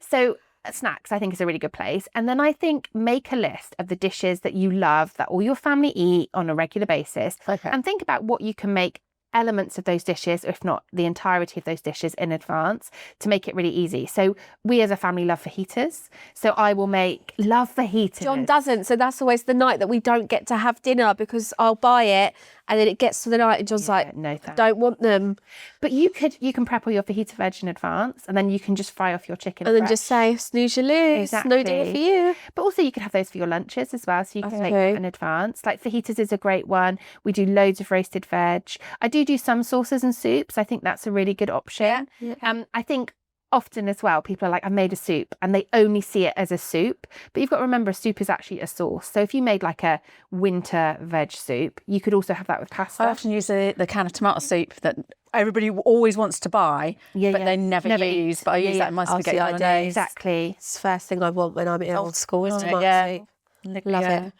So snacks, I think, is a really good place. And then I think make a list of the dishes that you love, that all your family eat on a regular basis. Okay. And think about what you can make elements of those dishes, if not the entirety of those dishes, in advance to make it really easy. So we as a family love fajitas. So I will love fajitas. John doesn't, so that's always the night that we don't get to have dinner because I'll buy it and then it gets to the night and John's like, no I thanks. don't want them. But you can prep all your fajita veg in advance, and then you can just fry off your chicken. And then fresh. just say, snooze you lose, no dinner Exactly. for you. But also you can have those for your lunches as well, so you can make Okay. them in advance. Like fajitas is a great one. We do loads of roasted veg. I do some sauces and soups. I think that's a really good option. Yeah. I think often as well, people are like, I've made a soup, and they only see it as a soup. But you've got to remember, a soup is actually a sauce. So if you made like a winter veg soup, you could also have that with pasta. I often use the can of tomato soup that everybody always wants to buy, but they never use. But I use that in my spaghetti I do. bolognese. Exactly. It's the first thing I want when I'm ill. Old school, isn't it? Tomato Yeah. soup. Love it.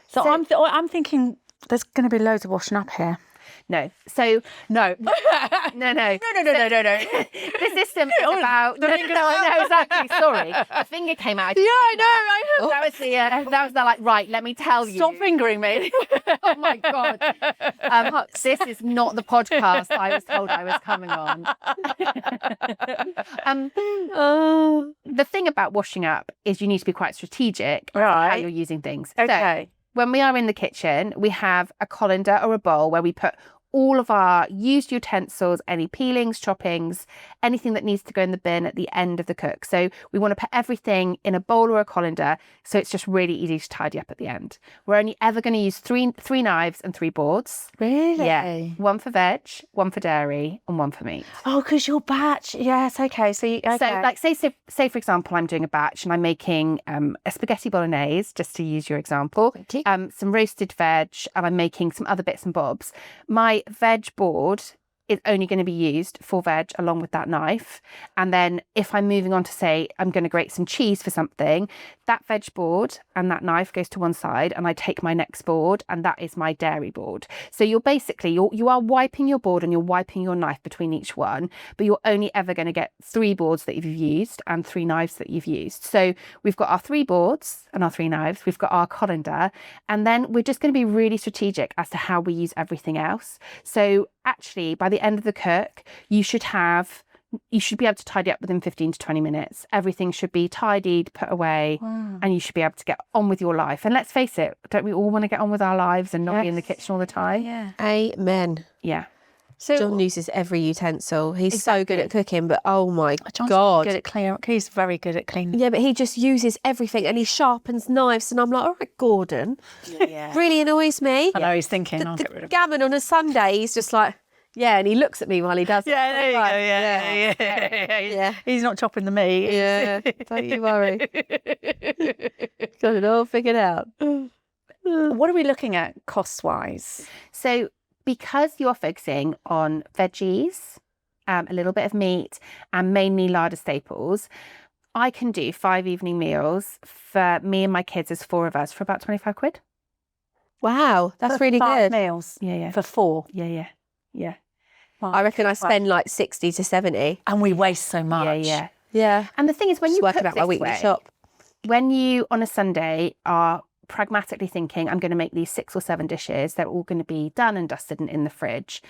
So I'm thinking there's going to be loads of washing up here. No. So No. no. No. The system is about. No, I know exactly. Sorry, a finger came out. Yeah, I know. That was the like. Right, let me tell you. Stop fingering me. Oh my god. This is not the podcast I was told I was coming on. The thing about washing up is you need to be quite strategic about how Right. you're using things. Okay. So when we are in the kitchen, we have a colander or a bowl where we put all of our used utensils, any peelings, choppings, anything that needs to go in the bin at the end of the cook. So we want to put everything in a bowl or a colander, so it's just really easy to tidy up at the end. We're only ever going to use three knives and 3 boards. Really? Yeah, 1 for veg, 1 for dairy, and 1 for meat. Oh, because your batch. Yes. Okay. So okay. So, like, say for example, I'm doing a batch and I'm making a spaghetti bolognese, just to use your example, some roasted veg, and I'm making some other bits and bobs. My veg board is only going to be used for veg along with that knife. And then if I'm moving on to say I'm going to grate some cheese for something, that veg board and that knife goes to one side, and I take my next board, and that is my dairy board. So you're basically you are wiping your board and you're wiping your knife between each one, but you're only ever going to get 3 boards that you've used and 3 knives that you've used. So we've got our 3 boards and our 3 knives, we've got our colander, and then we're just going to be really strategic as to how we use everything else. So actually, by the end of the cook, you should be able to tidy up within 15 to 20 minutes. Everything should be tidied, put away, and you should be able to get on with your life. And let's face it, don't we all want to get on with our lives and not be in the kitchen all the time? Yeah. Amen. Yeah. So John uses every utensil. He's so good at cooking, but oh my John's God. good at cleaning. He's very good at cleaning. Yeah, but he just uses everything and he sharpens knives. And I'm like, all right, Gordon. Yeah. Really annoys me. I know he's thinking. I'll get rid The of. gammon on a Sunday, he's just like, yeah, and he looks at me while he does it. Yeah, there you go. Like, Yeah. He's not chopping the meat. Yeah, don't you worry. Got it all figured out. What are we looking at cost-wise? So because you're focusing on veggies, a little bit of meat, and mainly larder staples, I can do 5 evening meals for me and my kids as 4 of us for about 25 quid. Wow, that's For really 5 good. meals. Yeah. For 4. Yeah. I reckon I spend like 60 to 70. And we waste so much. Yeah. And the thing is, when Just you working cook out my this weekly way, shop. when you on a Sunday are pragmatically thinking, I'm going to make these 6 or 7 dishes, they're all going to be done and dusted and in the fridge.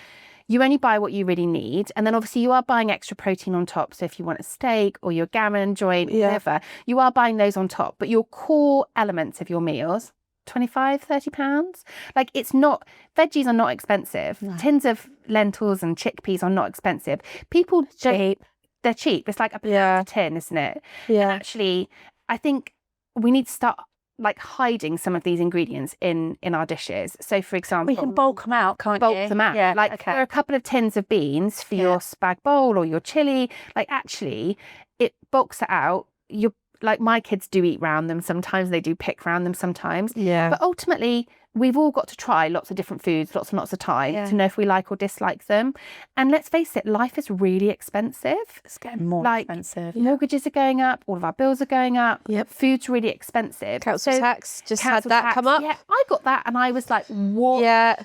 You only buy what you really need. And then obviously you are buying extra protein on top. So if you want a steak or your gammon joint, whatever, you are buying those on top. But your core elements of your meals, 25, 30 pounds. Like it's not, veggies are not expensive. No. Tins of lentils and chickpeas are not expensive. People cheap. They're cheap. It's like a tin, isn't it? Yeah. And actually, I think we need to start like hiding some of these ingredients in our dishes. So for example, we can bulk them out, can't you? Bulk them out. Yeah. Like there are a couple of tins of beans for your spag bowl or your chili. Like actually, it bulks it out. You're like my kids do eat round them sometimes, they do pick round them sometimes. Yeah. But ultimately, we've all got to try lots of different foods, lots and lots of time to know if we like or dislike them. And let's face it, life is really expensive. It's getting more expensive. Mortgages are going up, all of our bills are going up. Yep. Food's really expensive. Council tax, had that come up. Yeah, I got that and I was like, what? Yeah.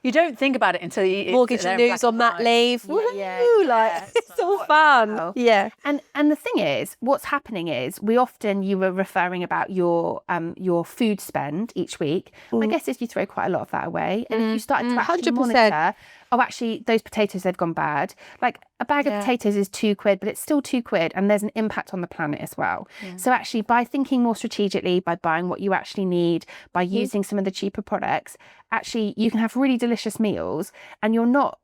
You don't think about it until you mortgage renews on that leave. It's all fun. Yeah. And the thing is, what's happening is you were referring about your food spend each week. My guess is you throw quite a lot of that away. And if you started to actually 100%. monitor, oh, actually, those potatoes, they've gone bad. Like a bag of potatoes is £2, but it's still £2 and there's an impact on the planet as well. Yeah. So actually, by thinking more strategically, by buying what you actually need, by using some of the cheaper products, actually, you can have really delicious meals and you're not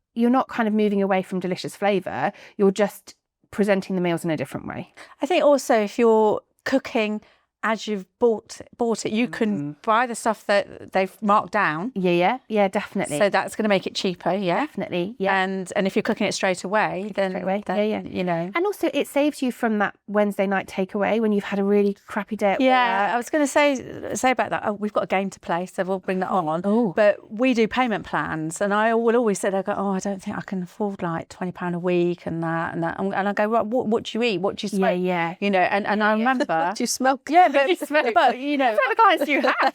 kind of moving away from delicious flavour. You're just presenting the meals in a different way. I think also if you're cooking as you've bought it, you can buy the stuff that they've marked down. Yeah, definitely. So that's going to make it cheaper, definitely. Yeah, and if you're cooking it straight away, then you know. And also, it saves you from that Wednesday night takeaway when you've had a really crappy day at work. I was going to say about that. Oh, we've got a game to play, so we'll bring that on. Oh. But we do payment plans, and I will always say, I don't think I can afford like £20 a week and that, and I go, right, what do you eat? What do you smoke? Yeah. You know, and I remember. What do you smoke? Yeah, but you know, what kind you have?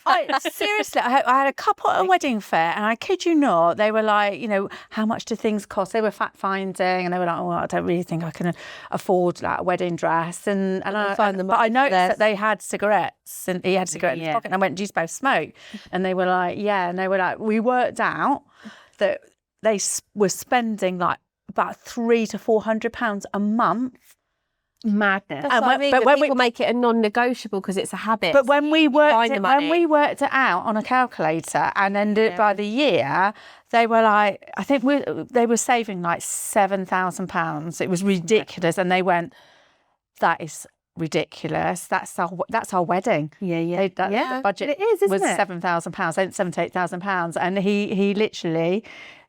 Seriously, I had a couple at a wedding fair, and I kid you not, they were like, you know, how much do things cost? They were fact finding, and they were like, oh, I don't really think I can afford like a wedding dress, but I noticed that they had cigarettes, and he had cigarettes in his pocket, and I went, do you both smoke? And they were like, yeah, and they were like, we worked out that they were spending like about £300 to £400 a month. Madness. That's what I mean, but when people make it a non-negotiable because it's a habit. But when we worked it out on a calculator and then by the year, they were like, I think they were saving like £7,000. It was ridiculous, and they went, that is ridiculous. That's our wedding. Yeah. The budget it is, was it? £7,000, £7,000 to £8,000, and he literally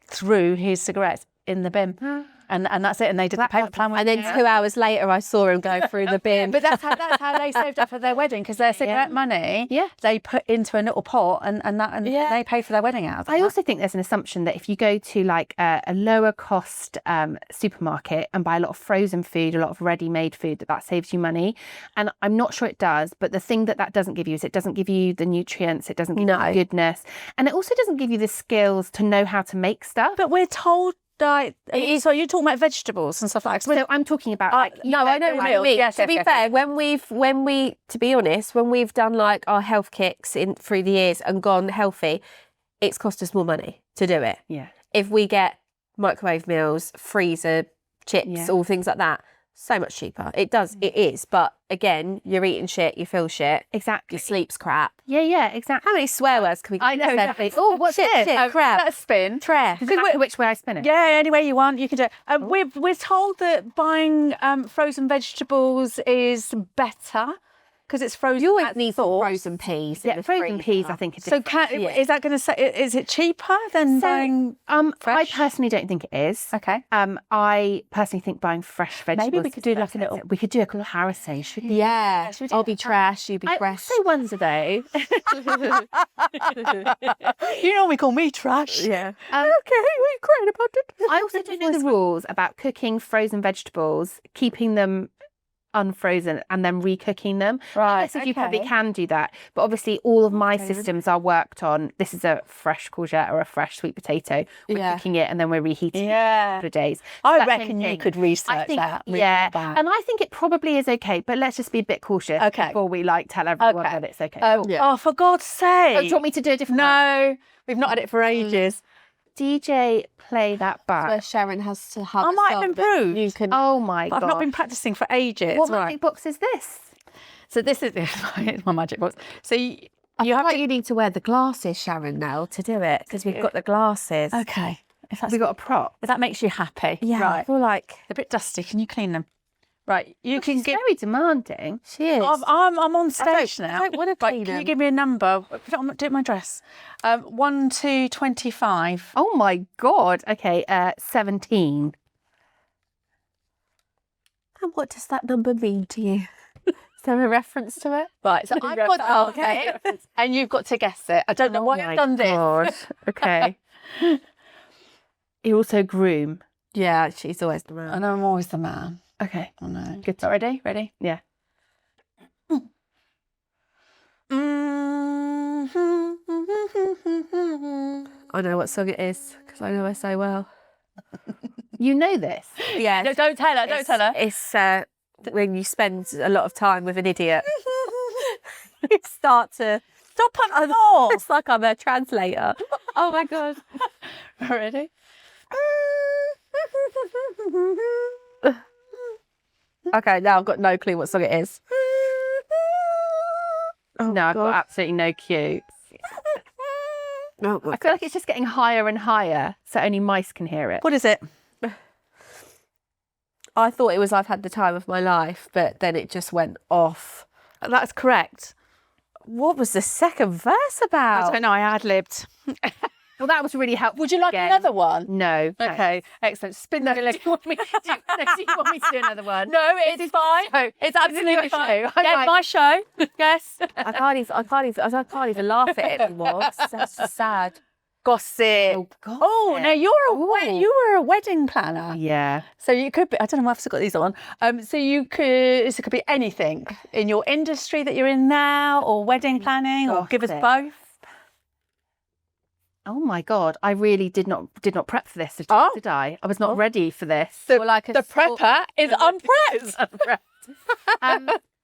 threw his cigarettes in the bin. And that's it. And they did the payment plan. And then 2 hours later, I saw him go through the bin. But that's how they saved up for their wedding, because their cigarette money, they put into a little pot, and they paid for their wedding out. I also think there's an assumption that if you go to like a lower cost supermarket and buy a lot of frozen food, a lot of ready-made food, that saves you money. And I'm not sure it does, but the thing that doesn't give you is it doesn't give you the nutrients, it doesn't give you the goodness, and it also doesn't give you the skills to know how to make stuff. But we're told. So you're talking about vegetables and stuff like that. So I'm talking about I know what you mean. Yes, to be fair, when we've done like our health kicks through the years and gone healthy, it's cost us more money to do it. Yeah. If we get microwave meals, freezer, chips, all things like that, so much cheaper. It is. But again, you're eating shit, you feel shit. Exactly. Your sleep's crap. Yeah, exactly. How many swear words can we I know, exactly. Oh, what's shit, this? Shit, crap. That's spin. Trash. Which way I spin it? Yeah, any way you want, you can do it. We're told that buying frozen vegetables is better because it's frozen. You always need frozen peas. Yeah, frozen peas, I think. So is that going to say, is it cheaper than buying fresh? I personally don't think it is. Okay. I personally think buying fresh vegetables. Maybe we could do like a little. We could do a comparison, shouldn't we? Yeah. I'll be trash, you be fresh. I say once a day. You normally call me trash. Yeah. Okay, we're crying about it. I also don't know the rules about cooking frozen vegetables, keeping them unfrozen and then recooking them. Right, I guess if you probably okay. can do that. But obviously all of my systems are worked on. This is a fresh courgette or a fresh sweet potato. We're Yeah. cooking it and then we're reheating it for a Yeah. couple of days. I That's reckon you anything. could research I think, that. yeah, That. and I think it probably is okay, but let's just be a bit cautious before we like tell everyone that it's okay. Oh, for God's sake. Oh, do you want me to do a different one? No, we've not had it for ages. DJ, play that Where back. Sharon has to hug. I might have some, but improved. You can. Oh my But god. I've not been practicing for ages. What Right. magic box is this? So this is it's my magic box. So you You have like you need to wear the glasses, Sharon, now to do it because we've got the glasses. okay. If that's We got a prop. if that makes you happy. Yeah, I Right. feel like They're a bit dusty. Can you clean them? Right. You can She's give. very demanding. she is. I'm on stage now. I don't want to Right, clean can you them. give me a number? Do it my dress. 1 to 25. Oh my god. Okay, 17. And what does that number mean to you? Is there a reference to it? Right. So I've got and you've got to guess it. I don't know why I've done this. God. Okay. You're also groom. Yeah, she's always the man. And I'm always the man. Okay. I know. Good. So ready? Ready? Yeah. I know what song it is because I know her so well. You know this? Yeah, No, don't tell her. Don't tell her. It's when you spend a lot of time with an idiot. You start to Stop putting on. It's like I'm a translator. Oh my god. Ready? Okay, now I've got no clue what song it is. Oh, No, I've God. got absolutely no cue. Oh, I feel like it's just getting higher and higher, so only mice can hear it. What is it? I thought it was I've had the time of my life, but then it just went off. That's correct. What was the second verse about? I don't know. I ad-libbed. Well, that was really helpful. Would you like again. another one? No. Okay, excellent. Spin the Do you want me to do another one? No, it's fine. show? It's absolutely your fine. show? I'm Yeah, like- my show. Yes. I can't even laugh at it anymore. That's just sad. Gossip. God. Oh, no, you were a wedding planner. Yeah. So you could be, I don't know why I've still got these on. So you could, this could be anything in your industry that you're in now, or wedding planning, or give us Gossip. both. Oh my God. I really did not prep for this, Oh. did I? I was not ready for this. The, Or like a the sport- prepper is unprepped.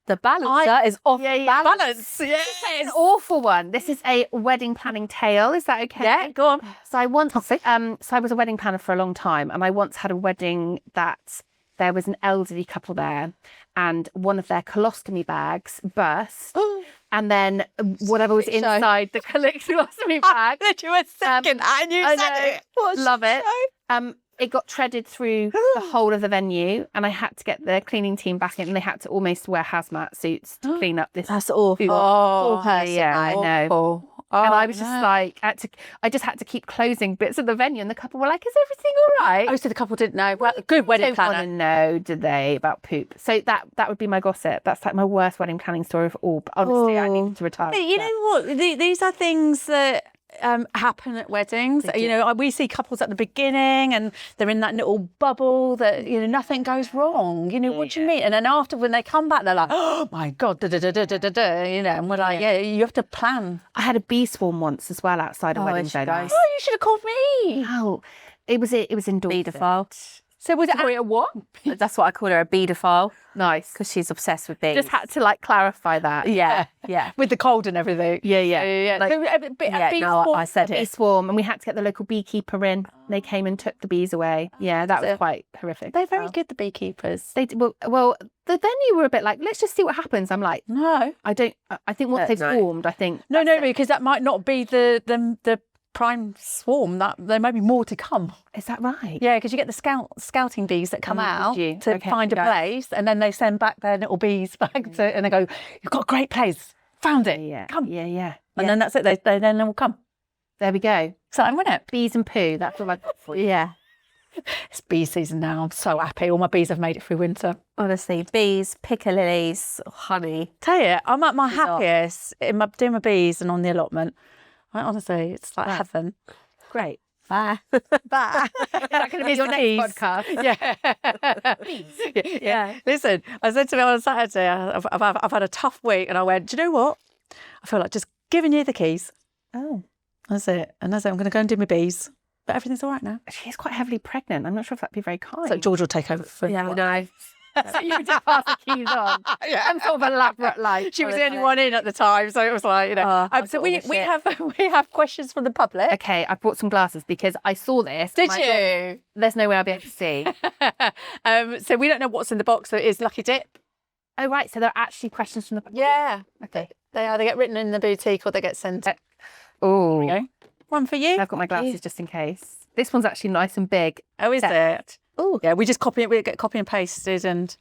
The balancer is off Balance. Yeah. An awful one. This is a wedding planning tale. Is that okay? Yeah, go on. So I once, so I was a wedding planner for a long time, and I once had a wedding that there was an elderly couple there, and one of their colostomy bags burst, and then whatever was inside the colostomy bag, That you were second and you I said know. it. What a love it. show. It got treaded through the whole of the venue, and I had to get the cleaning team back in, and they had to almost wear hazmat suits to clean up this. That's awful. Oh, yeah, I know. awful. And Oh, I was just no. like, I just had to keep closing bits of the venue, and the couple were like, "Is everything all right?" Oh, so the couple didn't know. Well, good wedding Don't want to planner. know, did they, about poop? So that would be my gossip. That's like my worst wedding planning story of all. But honestly, I need to retire. But you know what? These are things that happen at weddings. You know, we see couples at the beginning, and they're in that little bubble that nothing goes wrong. You know, what do you mean? And then after, when they come back, they're like, "Oh my God!" And we're like, "Yeah, you have to plan." I had a bee swarm once as well outside a wedding venue. Oh, you should have called me. Oh, it was in Dorset. Bedophile. So was it? A what? That's what I call her, a bedophile, Nice. because she's obsessed with bees. Just had to like clarify that. yeah. With the cold and everything. Yeah. Yeah. Like, So, I said bee it. swarm, and we had to get the local beekeeper in. They came and took the bees away. Yeah, that was quite horrific. they're very good, the beekeepers. They well, the venue were a bit like, let's just see what happens. I'm like, No. I think once they've no. swarmed, I think No, because that might not be the prime swarm. That there may be more to come. is that right? Yeah, because you get the scouting bees that come Oh, out did you? to Okay, find a yeah. place, and then they send back their little bees back and they go, "You've got a great place, found it, Yeah. come." Yeah. And then that's it. They then will come. There we go. Exciting, wasn't it? Bees and poo. That's all I've got for you. Yeah. It's bee season now. I'm so happy. All my bees have made it through winter. Honestly, bees, piccalillies, honey. Tell you, I'm at my Bizarre. happiest doing my bees and on the allotment. Honestly, it's like heaven. Great. Bye. Bye. Is that going to be your next podcast? Yeah. Listen, I said to me on Saturday, I've had a tough week, and I went, do you know what? I feel like just giving you the keys. Oh. That's it. And that's it. I'm going to go and do my bees. But everything's all right now. She's quite heavily pregnant. I'm not sure if that'd be very kind. So George will take over for Yeah, I know. So you just pass the keys on. Yeah. I'm sort of elaborate like. She was the only one in at the time, so it was like, you know. So we have questions from the public. Okay, I brought some glasses because I saw this. Did you? There's no way I'll be able to see. So we don't know what's in the box. So it is Lucky Dip. Oh right, so they're actually questions from the. Yeah. Okay. They either get written in the boutique or they get sent. Oh. There we go. One for you. I've got my glasses just in case. This one's actually nice and big. Oh, is it? Oh. Yeah, we just copy it. We get copy and pasted and.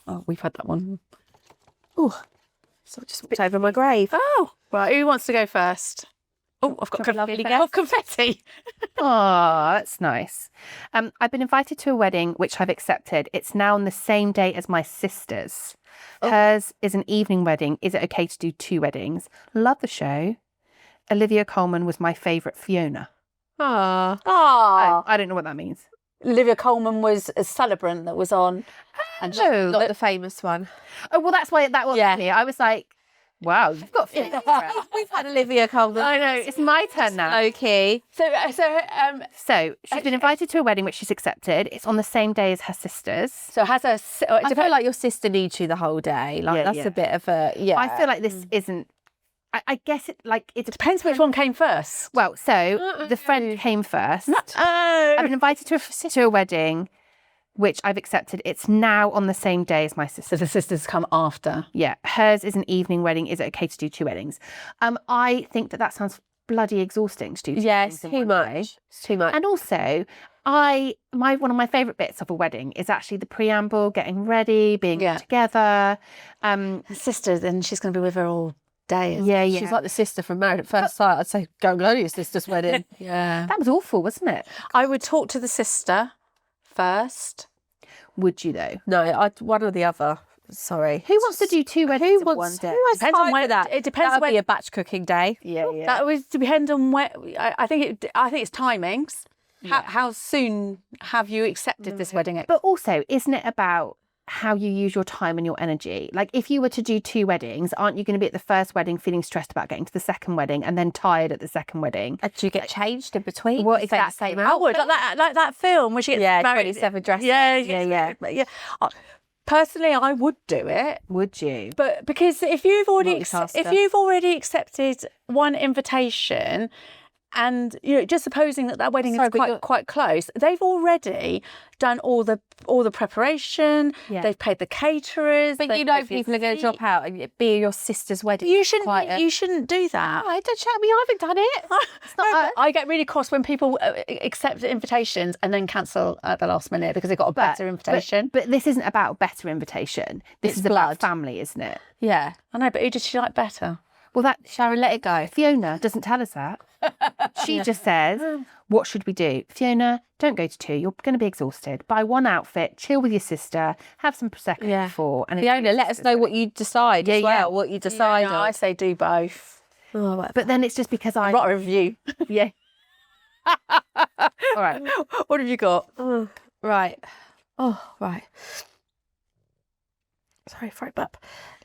Oh, we've had that one. Oh, so I just walked over my grave. Oh, right. Who wants to go first? Oh, I've got lovely confetti. Oh, that's nice. I've been invited to a wedding which I've accepted. It's now on the same day as my sister's. Hers is an evening wedding. Is it okay to do 2 weddings? Love the show. Olivia Colman was my favourite Fiona. Ah. Oh, I don't know what that means. Olivia Colman was a celebrant that was on. And Oh, Not the famous one. oh well, that's why that wasn't Yeah. clear. I was like, wow, you've got favourite. We've had Olivia Colman. I know, it's my turn now. Okay. So she's been invited to a wedding which she's accepted. It's on the same day as her sister's. so has a. I feel like your sister needs you the whole day. Like, Yeah, that's yeah. a bit of a, yeah. I feel like this isn't. I guess it Depends which one came first. Well, so the friend came first. Oh. I've been invited to a wedding, which I've accepted. It's now on the same day as my So sister. the sisters come after. Yeah, hers is an evening wedding. Is it okay to do 2 weddings? I think that sounds bloody exhausting to do. 2 Yeah, weddings it's in too one much. day. It's too much. And also, one of my favourite bits of a wedding is actually the preamble, getting ready, being together. The sister, then she's going to be with her all day. Yeah. She's like the sister from Married at First Sight. I'd say go and go to your sister's wedding. Yeah. That was awful, wasn't it? I would talk to the sister first. Would you though? No, one or the other. Sorry. Who wants to do 2 weddings in one day? Who has Depends on time when- for that? it depends That would when- be a batch cooking day. Yeah. That would depend on where. I think it's timings. How soon have you accepted this wedding? But also, isn't it about how you use your time and your energy? Like, if you were to do 2 weddings, aren't you going to be at the first wedding feeling stressed about getting to the second wedding and then tired at the second wedding? Do you get changed in between? Well, Same- exactly. Same I outfit? would like that film where she gets Yeah, married. 27 dresses. Yeah. Personally, I would do it, Would you? but because if you've already Multitasker. accepted one invitation, and just supposing that wedding Sorry, is but quite close, they've already done all the preparation. Yeah. They've paid the caterers. But they've you know paid for your people are going to seat. drop out and it be your sister's wedding. You shouldn't. Quite a- You shouldn't do that. Oh, don't shout me. I haven't done it. It's not No, us. but I get really cross when people accept invitations and then cancel at the last minute because they've got a better invitation. But this isn't about a better invitation. This It's is about blood. family, isn't it? Yeah. I know, but who does she like better? Well, that Sharon, let it go. Fiona doesn't tell us that. She just says, what should we do? Fiona, don't go to 2. You're going to be exhausted. Buy 1 outfit, chill with your sister, have some Prosecco before. And Fiona, let us know what you decide as well, what you decide No, I on. say do both. Oh, whatever. But then it's just because I... Write a review. Yeah. All right. What have you got? Oh, right. Oh, right. Sorry, throat burp.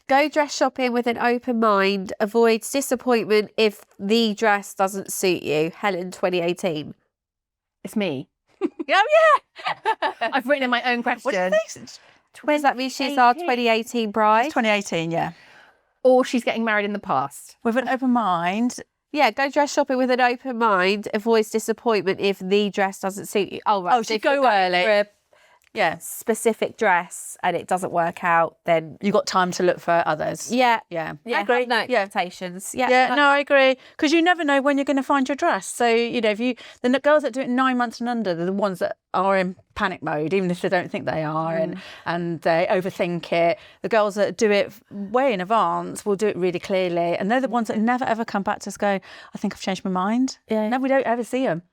Go dress shopping with an open mind. Avoids disappointment if the dress doesn't suit you. Helen, 2018. It's me. Oh yeah. I've written in my own question. What do you think? Does that mean she's our 2018 bride? 2018, yeah. Or she's getting married in the past. With an open mind. Yeah, go dress shopping with an open mind. Avoids disappointment if the dress doesn't suit you. Oh, right. Oh, So she'd if you're go going early. for a Yeah. specific dress and it doesn't work out, then You got time to look for others. yeah. Yeah. Yeah, I agree. no Yeah. expectations. Yeah, Yeah, no, I agree. Because you never know when you're going to find your dress. So, if the girls that do it 9 months and under, they're the ones that are in panic mode, even if they don't think they are, and they overthink it. The girls that do it way in advance will do it really clearly. And they're the ones that never, ever come back to us go, I think I've changed my mind. Yeah. No, we don't ever see them.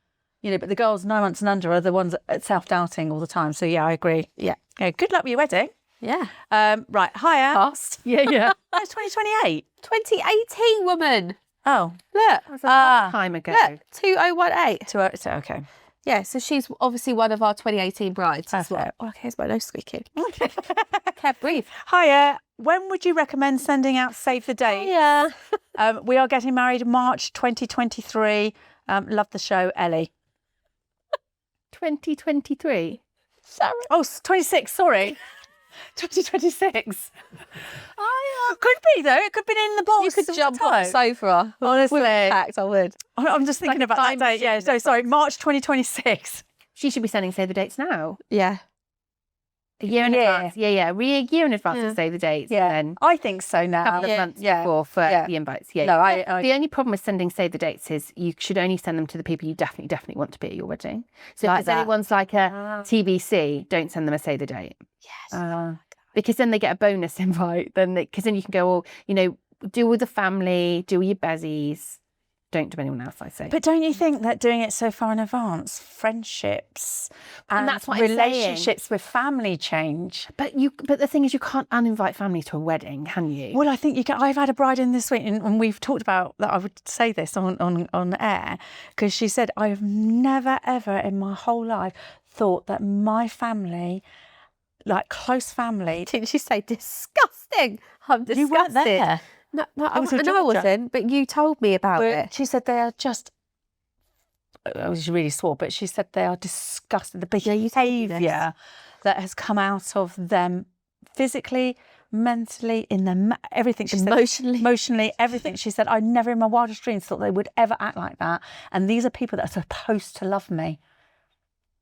But the girls 9 months and under are the ones that are self-doubting all the time. So, yeah, I agree. Yeah. Good luck with your wedding. Yeah. Right, higher. Past. Yeah. That's 2028. 2018 woman. Oh, Look. That was a long time ago. Look, 2018. okay. Yeah, so she's obviously one of our 2018 brides as well. Perfect. Oh, okay, here's my nose squeaking. Can't breathe. Hiya. When would you recommend sending out save the date? Yeah. We are getting married March 2023. Love the show, Ellie. 2023. Sharon. Oh, 26, sorry. 2026. Could be, though. It could be in the box. You could of jump the off the toe. sofa. Honestly. Fact, I would. I'm just thinking about that time date. Yeah, machine. sorry, March 2026. She should be sending save the dates now. Yeah. A year in advance. Yeah. A year in advance Yeah. to save the dates. Yeah, And then I think so now. a couple of months Yeah. before for Yeah. the invites. Yeah. No, I The only problem with sending save the dates is you should only send them to the people you definitely want to be at your wedding. So Like if there's that. anyone's like a TBC, don't send them a save the date. Yes. Because then they get a bonus invite. Because then you can go, well, do with the family, do with your bezies. Don't do anyone else, I say. But don't you think that doing it so far in advance, friendships and that's what I'm saying. relationships with family change? But the thing is, you can't uninvite family to a wedding, can you? Well, I think you can. I've had a bride in this week, and we've talked about that. I would say this on air because she said, I have never ever in my whole life thought that my family, like close family, Didn't she say disgusting? I'm disgusted. you weren't there. No, was I with know I Georgia. wasn't, but you told me about it. She said they are just. She really swore, but she said they are disgusted. The you told me this. behaviour that has come out of them, physically, mentally, in their everything. She said, emotionally, everything. She said, I never in my wildest dreams thought they would ever act like that. And these are people that are supposed to love me.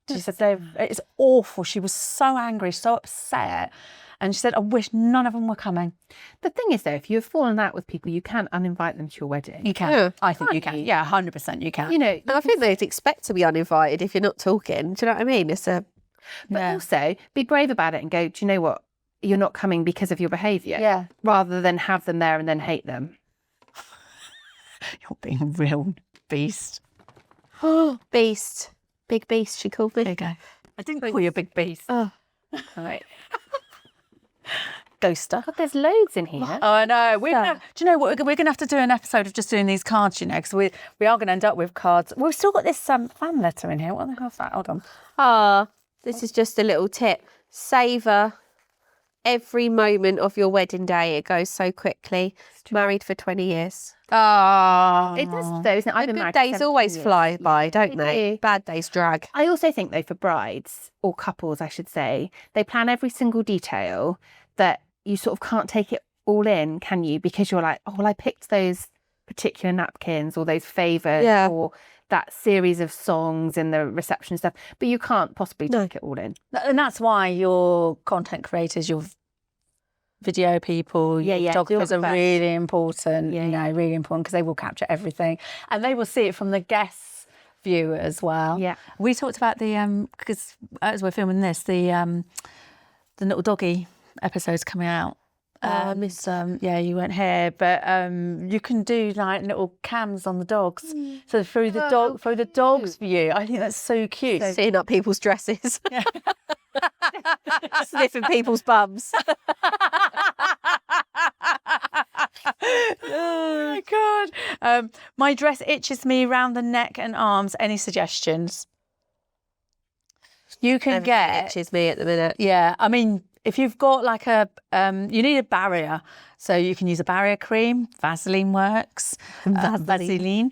She said, it's awful. She was so angry, so upset. And she said, I wish none of them were coming. The thing is, though, if you've fallen out with people, you can uninvite them to your wedding. You can. Yeah. I think you Can't can. you? Yeah, 100% you can. And I think they'd expect to be uninvited if you're not talking. Do you know what I mean? But also, be brave about it and go, do you know what? You're not coming because of your behaviour. Yeah. Rather than have them there and then hate them. You're being a real beast. Beast. Big beast, she called me. There you go. I didn't call you a big beast. Oh. All right. Ghoster. God, there's loads in here. Oh, I know. Do you know what? We're going to have to do an episode of just doing these cards, because we are going to end up with cards. We've still got this fan letter in here. What the hell's that? Hold on. This is just a little tip. Savour every moment of your wedding day. It goes so quickly. Married for 20 years. Oh. It does, though, isn't it? I've been Good married days 17 always years. fly by, don't They they? do. Bad days drag. I also think, though, for brides or couples, I should say, they plan every single detail that you sort of can't take it all in, can you? Because you're like, oh, well, I picked those particular napkins or those favours or that series of songs in the reception stuff, but you can't possibly take it all in. And that's why your content creators, your video people, your photographers are really important, really important because they will capture everything and they will see it from the guests' view as well. Yeah. We talked about the, because as we're filming this, the little doggy episodes coming out. You weren't here, but you can do like little cams on the dogs. So through the dog's view, I think that's so cute. Seeing up people's dresses. Sniffing people's bums. Oh my God. My dress itches me around the neck and arms. Any suggestions? You can get. Itches me at the minute. Yeah, I mean, if you've got like you need a barrier, so you can use a barrier cream. Vaseline works. Vaseline.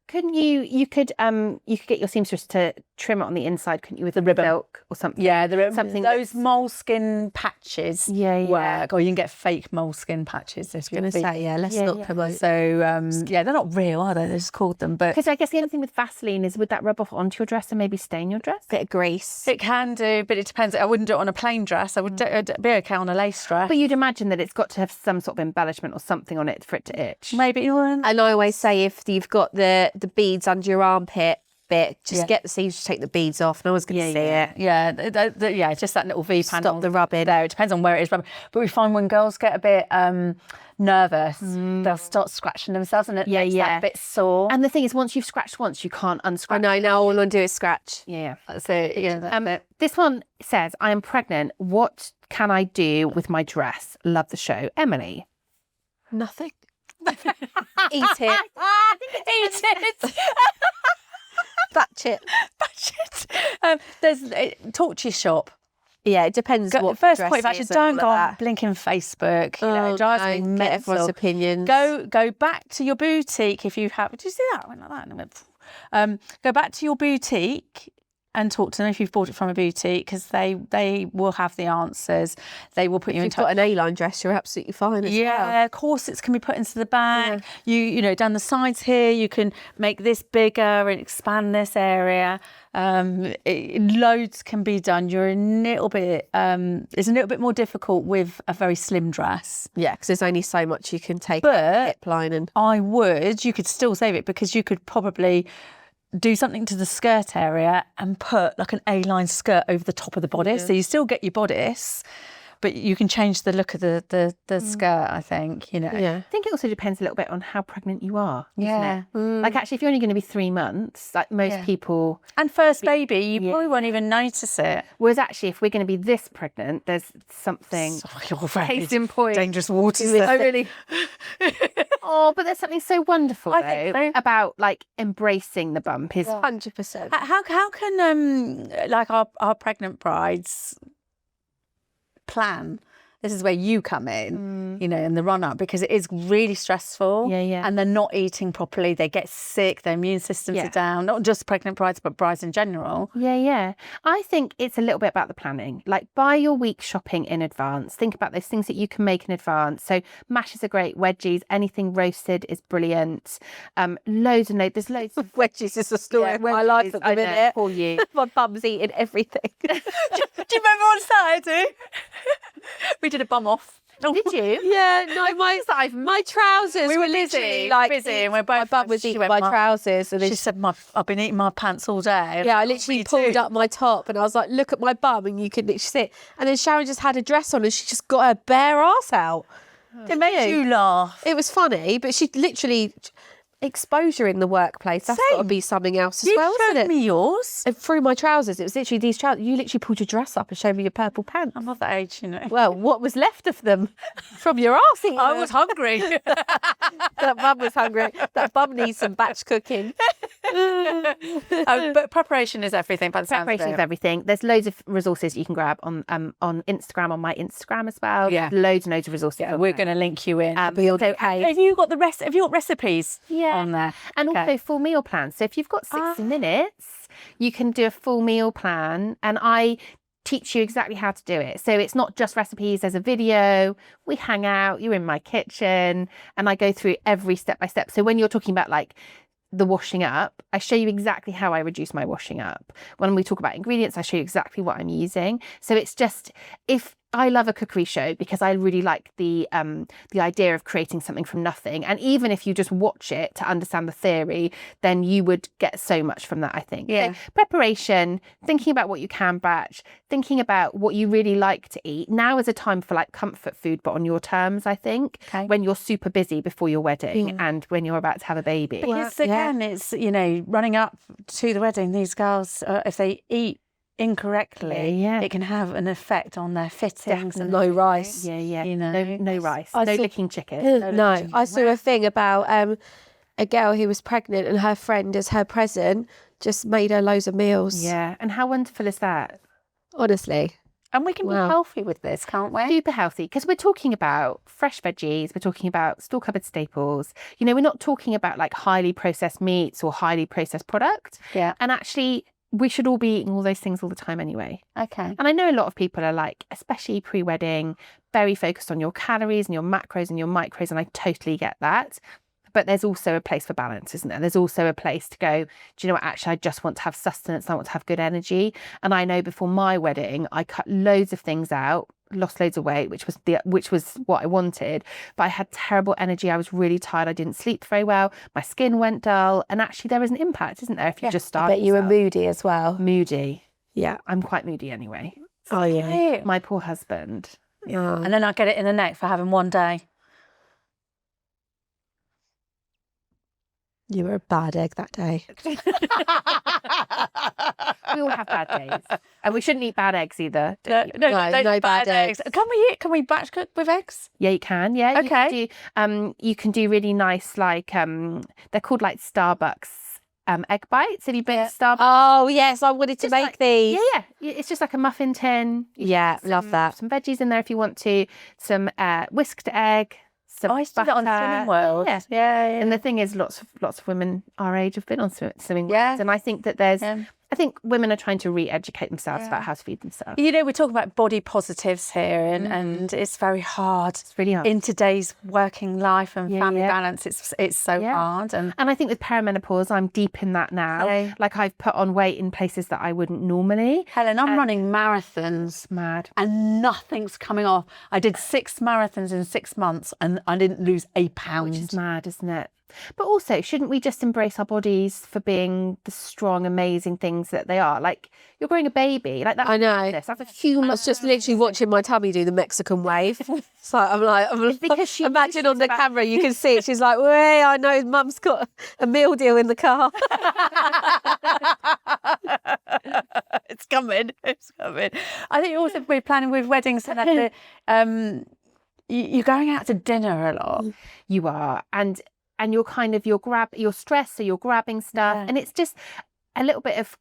Couldn't you could get your seamstress to trim it on the inside, couldn't you, with the ribbon silk or something? Yeah, something those moleskin patches Yeah. work, or you can get fake moleskin patches if you're Going to say, let's not promote. So they're not real, are they? They just called them, but Because I guess the only thing with Vaseline is, would that rub off onto your dress and maybe stain your dress? Bit of grease. it can do. But it depends. I wouldn't do it on a plain dress. I would be okay on a lace dress. But you'd imagine that it's got to have some sort of embellishment or something on it for it to itch. Maybe you wouldn't. And I always say, if you've got the beads under your armpit bit, just get the seams to take the beads off. No one's going to see it. Yeah, just that little V panel. Stop the rubbing. There, it depends on where it is. But we find when girls get a bit nervous, they'll start scratching themselves, and it makes that bit sore. And the thing is, once you've scratched once, you can't unscratch. I know, now all I want to do is scratch. Yeah. That's it. Yeah, that's it. This one says, I am pregnant. What can I do with my dress? Love the show. Emily. Nothing. Eat it. Eat it. Batch it. There's talk to your shop. Yeah, it depends what First dress point of action, is and don't all go of on that. blinking Facebook. You know, it drives me Get mental. everyone's opinions. Go back to your boutique if you have. Did you see that? I went like that. And I went, go back to your boutique and talk to them if you've bought it from a boutique, because they will have the answers. They will put you in If you've touch. got an A-line dress, you're absolutely fine as well. Corsets can be put into the back. You know, down the sides here, you can make this bigger and expand this area. Loads can be done. You're a little bit, it's a little bit more difficult with a very slim dress. Yeah, because there's only so much you can take But hip line and you could still save it, because you could probably do something to the skirt area and put like an A-line skirt over the top of the bodice. So you still get your bodice, but you can change the look of the skirt, I think, you know. yeah. I think it also depends a little bit on how pregnant you are. Yeah. Isn't it? Like, actually, if you're only going to be 3 months, like most people. And first baby, you probably won't even notice it. Whereas actually, if we're going to be this pregnant, there's something. You're very Case in point. dangerous waters Oh, there. really? Oh, but there's something so wonderful I think though, so. about like embracing the bump. Is 100%. How can like our pregnant brides plan? This is where you come in, you know, in the run up, because it is really stressful. Yeah. And they're not eating properly. They get sick. Their immune systems are down. Not just pregnant brides, but brides in general. Yeah. I think it's a little bit about the planning. Like, buy your week shopping in advance. Think about those things that you can make in advance. So mashes are great, wedgies, anything roasted is brilliant. There's loads of Wedges is the story of my life at the minute. for you. My bum's eating everything. Do you remember on Saturday? We did a bum off. Did you? Yeah, no, my trousers We were were literally busy, like and we're my both. bum was she eating went, my "Mum," trousers, and She said, "I've been eating my pants all day." yeah, I literally pulled up my top, and I was like, "Look at my bum," and you could literally sit. And then Sharon just had a dress on, and she just got her bare ass out. It made you laugh. It was funny, but she literally exposure in the workplace. That's got to be something else as well, isn't showed it? me yours. And through my trousers, it was literally these trousers. You literally pulled your dress up and showed me your purple pants. I'm of that age, you know. Well, what was left of them from your arse eating? I was hungry. That bum was hungry. That bum needs some batch cooking. But preparation is everything. By the sounds of Preparation it. of everything. There's loads of resources you can grab on Instagram, on my Instagram as well. Yeah. Loads and loads of resources. Yeah, we're going to link you in. Build So, okay. have you got have you got recipes Yeah. on there? And Okay. also full meal plans. So if you've got 60 minutes, you can do a full meal plan, and I teach you exactly how to do it. So it's not just recipes, there's a video, we hang out, you're in my kitchen, and I go through every step by step. So when you're talking about like the washing up, I show you exactly how I reduce my washing up. When we talk about ingredients, I show you exactly what I'm using. So it's just, if I love a cookery show because I really like the idea of creating something from nothing. And even if you just watch it to understand the theory, then you would get so much from that, I think. Yeah. So preparation, thinking about what you can batch, thinking about what you really like to eat. Now is a time for like comfort food, but on your terms, I think, when you're super busy before your wedding and when you're about to have a baby. Because again, it's, you know, running up to the wedding, these girls, if they eat incorrectly, it can have an effect on their fittings. And no rice. Yeah. You know. No rice. I No saw- licking chicken. No, I saw a thing about a girl who was pregnant and her friend, as her present, just made her loads of meals. Yeah. And how wonderful is that? Honestly. And we can be healthy with this, can't we? Super healthy, because we're talking about fresh veggies, we're talking about store cupboard staples. You know, we're not talking about like highly processed meats or highly processed product. Yeah. And actually, we should all be eating all those things all the time anyway. Okay. And I know a lot of people are like, especially pre-wedding, very focused on your calories and your macros and your micros, and I totally get that. But there's also a place for balance, isn't there? There's also a place to go, do you know what, actually, I just want to have sustenance, I want to have good energy. And I know before my wedding, I cut loads of things out, lost loads of weight, which was what I wanted. But I had terrible energy. I was really tired. I didn't sleep very well. My skin went dull. And actually, there is an impact, isn't there, if you just start. I bet you were moody as well. Moody. Yeah. I'm quite moody anyway. Oh, yeah. My poor husband. Yeah. And then I get it in the neck for having one day. You were a bad egg that day. We all have bad days. And we shouldn't eat bad eggs either. No, no bad eggs. Can we batch cook with eggs? Yeah, you can. Yeah. Okay. You can do really nice, like, they're called like Starbucks egg bites. Have you been to Starbucks? Oh, yes, I wanted to make these. Yeah. It's just like a muffin tin. Yeah, love that. Some veggies in there if you want to. Some whisked egg. Some I used to do that on Swimming World. Yeah. And the thing is, lots of women our age have been on Swimming Yeah. Worlds. And I think that I think women are trying to re-educate themselves about how to feed themselves. You know, we're talking about body positives here, and it's very hard. It's really hard. In today's working life and family balance, it's so hard. And I think with perimenopause, I'm deep in that now. Okay. Like, I've put on weight in places that I wouldn't normally. Helen, I'm running marathons. Mad. And nothing's coming off. I did 6 marathons in 6 months and I didn't lose a pound. Which is mad, isn't it? But also, shouldn't we just embrace our bodies for being the strong, amazing things that they are? Like, you're growing a baby. Like that. I know. That's a human. I was just literally watching my tummy do the Mexican wave. So I'm because she imagine on the camera you can see it. She's like, "Way, I know Mum's got a meal deal in the car." It's coming. I think also we're planning with weddings and that you're going out to dinner a lot. You are, and you're stressed, so you're grabbing stuff, and it's just a little bit of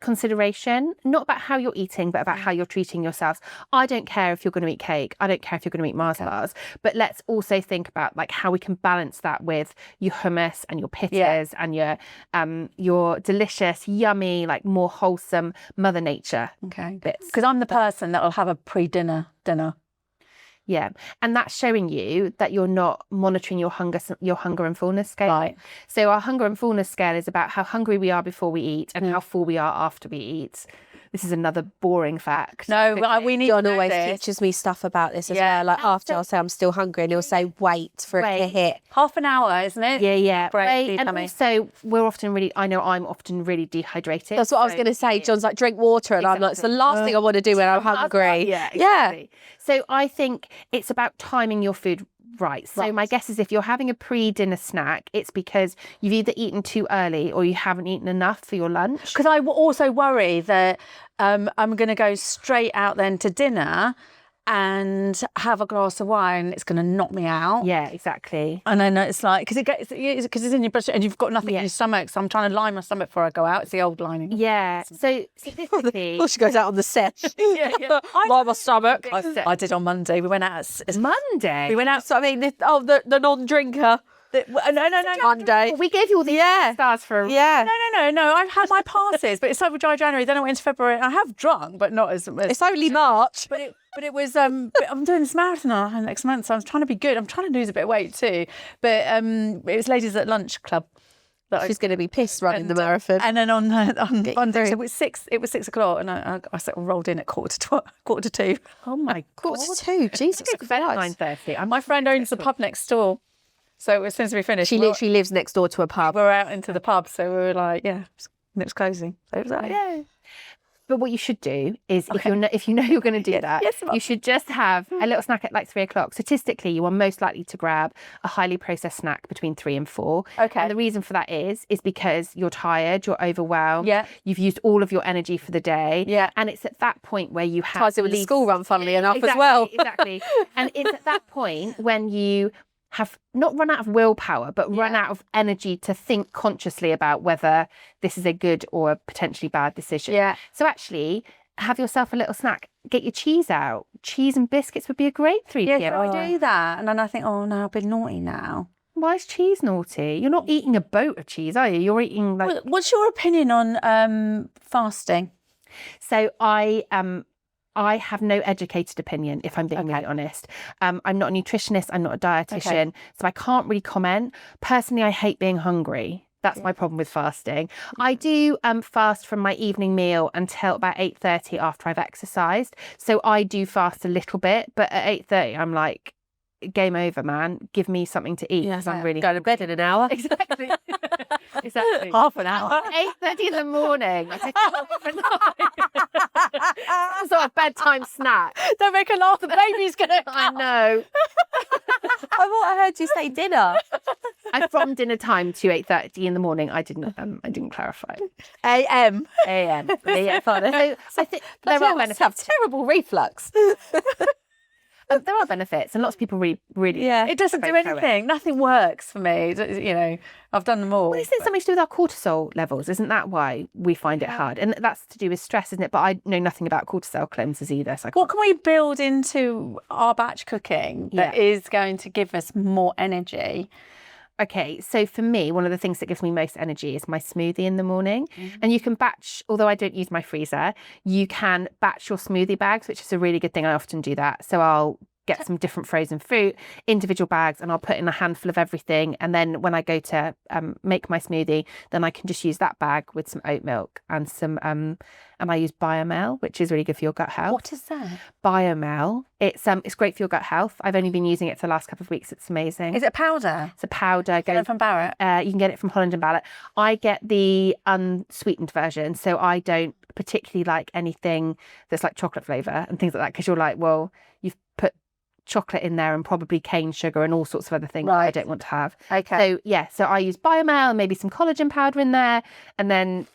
consideration, not about how you're eating, but about how you're treating yourselves. I don't care if you're going to eat cake. I don't care if you're going to eat Mars bars, but let's also think about like how we can balance that with your hummus and your pittas and your delicious, yummy, like more wholesome Mother Nature bits. Because I'm the person that will have a pre-dinner dinner. Yeah, and that's showing you that you're not monitoring your hunger and fullness scale. Right. So our hunger and fullness scale is about how hungry we are before we eat and how full we are after we eat. This is another boring fact. No, we need. John always this. teaches me stuff about this as well. Like after I'll say I'm still hungry, and he'll say wait for it to hit. Half an hour, isn't it? Yeah. Break, and also I'm often really dehydrated. That's what I was going to say. John's like, drink water, and I'm like, it's the last thing I want to do when I'm hungry. Yeah, exactly. So I think it's about timing your food right. So my guess is if you're having a pre-dinner snack, it's because you've either eaten too early or you haven't eaten enough for your lunch. Because I also worry that I'm going to go straight out then to dinner and have a glass of wine. It's going to knock me out. Yeah, exactly. And then it's like, because it's in your bloodstream and you've got nothing in your stomach. So I'm trying to line my stomach before I go out. It's the old lining. Yeah. So statistically, Well, she goes out on the set. Line my stomach. I did on Monday. We went out. Monday. We went out. So I mean, the non-drinker. No. Monday. We gave you all the stars for. Yeah. No. I've had my passes, but it's over dry January. Then I went into February. I have drunk, but not as. It's only March. But it was. But I'm doing this marathon next month, so I'm trying to be good. I'm trying to lose a bit of weight too. But it was Ladies at Lunch Club. She's going to be pissed running the marathon. And then on Monday, so it was 6 o'clock, and I sort of rolled in at quarter to 2. Oh my god. 2. Jesus Christ. 9:30. My friend owns the pub next door, so as soon as we finished, She literally lives next door to a pub. we're out into the pub, so we were like, and it was closing. So it was like, yeah. But what you should do is, if you know you're going to do that, you should just have a little snack at like 3 o'clock. Statistically, you are most likely to grab a highly processed snack between 3 and 4. Okay. And the reason for that is because you're tired, you're overwhelmed. Yeah. You've used all of your energy for the day. Yeah. And it's at that point where you have Ties in with the school run, funnily enough, as well. Exactly. And it's at that point when you have not run out of willpower, but run out of energy to think consciously about whether this is a good or a potentially bad decision. Yeah. So actually, have yourself a little snack. Get your cheese out. Cheese and biscuits would be a great 3 p.m. Yeah, I do that, and then I think, oh no, I've been naughty now. Why is cheese naughty? You're not eating a boat of cheese, are you? You're eating like. What's your opinion on fasting? So I have no educated opinion, if I'm being really honest. I'm not a nutritionist. I'm not a dietitian. So I can't really comment. Personally, I hate being hungry. That's my problem with fasting. I do fast from my evening meal until about 8:30 after I've exercised. So I do fast a little bit. But at 8:30, I'm like, game over, man. Give me something to eat because I'm really... Go to bed in an hour. Exactly. Exactly. Half an hour. 8:30 in the morning. Like some sort of bedtime snack. Don't make her laugh. The baby's gonna. I know. I thought I heard you say dinner. From dinner time to 8:30 in the morning. I didn't clarify. AM. AM. Yeah, fine. So I think there are benefits. Have terrible reflux. There are benefits, and lots of people really. Yeah, it doesn't do anything. Nothing works for me. You know, I've done them all. Well, isn't it something to do with our cortisol levels? Isn't that why we find it hard? And that's to do with stress, isn't it? But I know nothing about cortisol cleanses either. So what can we build into our batch cooking that is going to give us more energy? Okay, so for me, one of the things that gives me most energy is my smoothie in the morning. And you can batch, although I don't use my freezer, you can batch your smoothie bags, which is a really good thing. I often do that. So I'll get some different frozen fruit, individual bags, and I'll put in a handful of everything. And then when I go to make my smoothie, then I can just use that bag with some oat milk and some, and I use Biomel, which is really good for your gut health. What is that? Biomel. It's great for your gut health. I've only been using it for the last couple of weeks. It's amazing. Is it a powder? It's a powder. Get it from Barrett? You can get it from Holland and Barrett. I get the unsweetened version, so I don't particularly like anything that's like chocolate flavour and things like that, because you're like, well, you've put chocolate in there and probably cane sugar and all sorts of other things I don't want to have. Okay. So I use Biomel and maybe some collagen powder in there. And then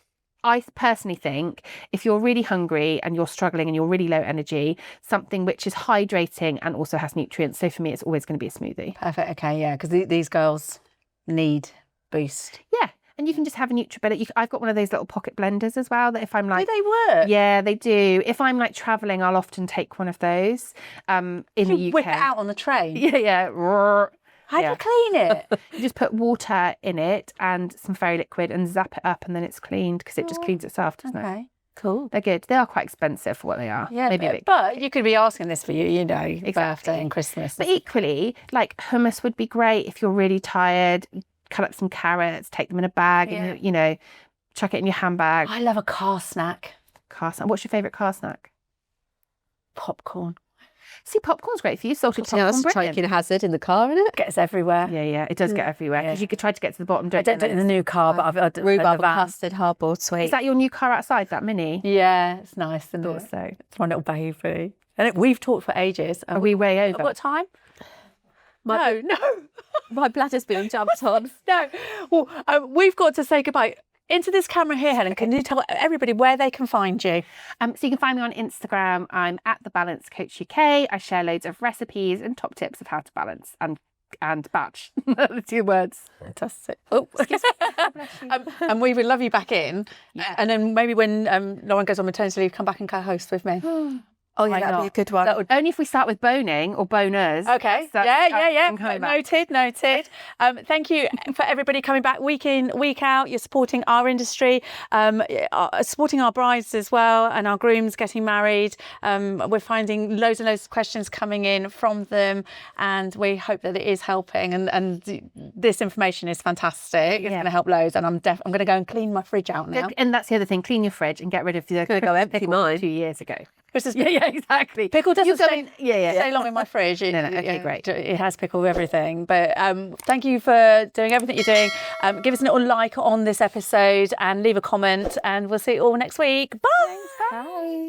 I personally think if you're really hungry and you're struggling and you're really low energy, something which is hydrating and also has nutrients. So for me, it's always going to be a smoothie. Perfect. Okay, yeah, because these girls need boost. Yeah. And you can just have a NutriBullet. I've got one of those little pocket blenders as well that if I'm like... Do they work? Yeah, they do. If I'm like travelling, I'll often take one of those in the UK. Whip it out on the train? Yeah. How do you clean it? You just put water in it and some fairy liquid and zap it up and then it's cleaned because it just cleans itself, doesn't it? Okay, cool. They're good. They are quite expensive for what they are. Yeah, maybe a bit. But you could be asking this for you know, birthday and Christmas. But equally, like hummus would be great if you're really tired. Cut up some carrots, take them in a bag, and you know, chuck it in your handbag. I love a car snack. Car snack. What's your favourite car snack? Popcorn. See, popcorn's great for you. Salted popcorn, Taking a hazard in the car, innit? Gets everywhere. Yeah, it does get everywhere because you could try to get to the bottom. I don't do it in the new car, but I've Rhubarb and custard, hard-boiled sweet. Is that your new car outside, that Mini? Yeah, it's nice. Isn't it? So It's my little baby. And we've talked for ages. Are we way over? What time? No. My bladder's been jumped on. No. Well, we've got to say goodbye. Into this camera here, Helen, can you tell everybody where they can find you? So you can find me on Instagram. I'm at The Balance Coach UK. I share loads of recipes and top tips of how to balance and batch. The 2 words. Fantastic. Oh, excuse me. And we would love you back in. Yeah. And then maybe when Lauren goes on maternity leave, come back and co-host with me. Oh, yeah, that'd be a good one. Only if we start with boning or boners. Okay. So yeah. Noted. Thank you for everybody coming back week in, week out. You're supporting our industry, supporting our brides as well and our grooms getting married. We're finding loads and loads of questions coming in from them, and we hope that it is helping. And this information is fantastic. It's going to help loads. And I'm going to go and clean my fridge out now. And that's the other thing. Clean your fridge and get rid of the. Going to go empty mine 2 years ago. Yeah, exactly. Pickle doesn't stay long in my fridge. No, okay, great. It has pickle everything. But thank you for doing everything you're doing. Give us a little like on this episode and leave a comment, and we'll see you all next week. Bye. Bye.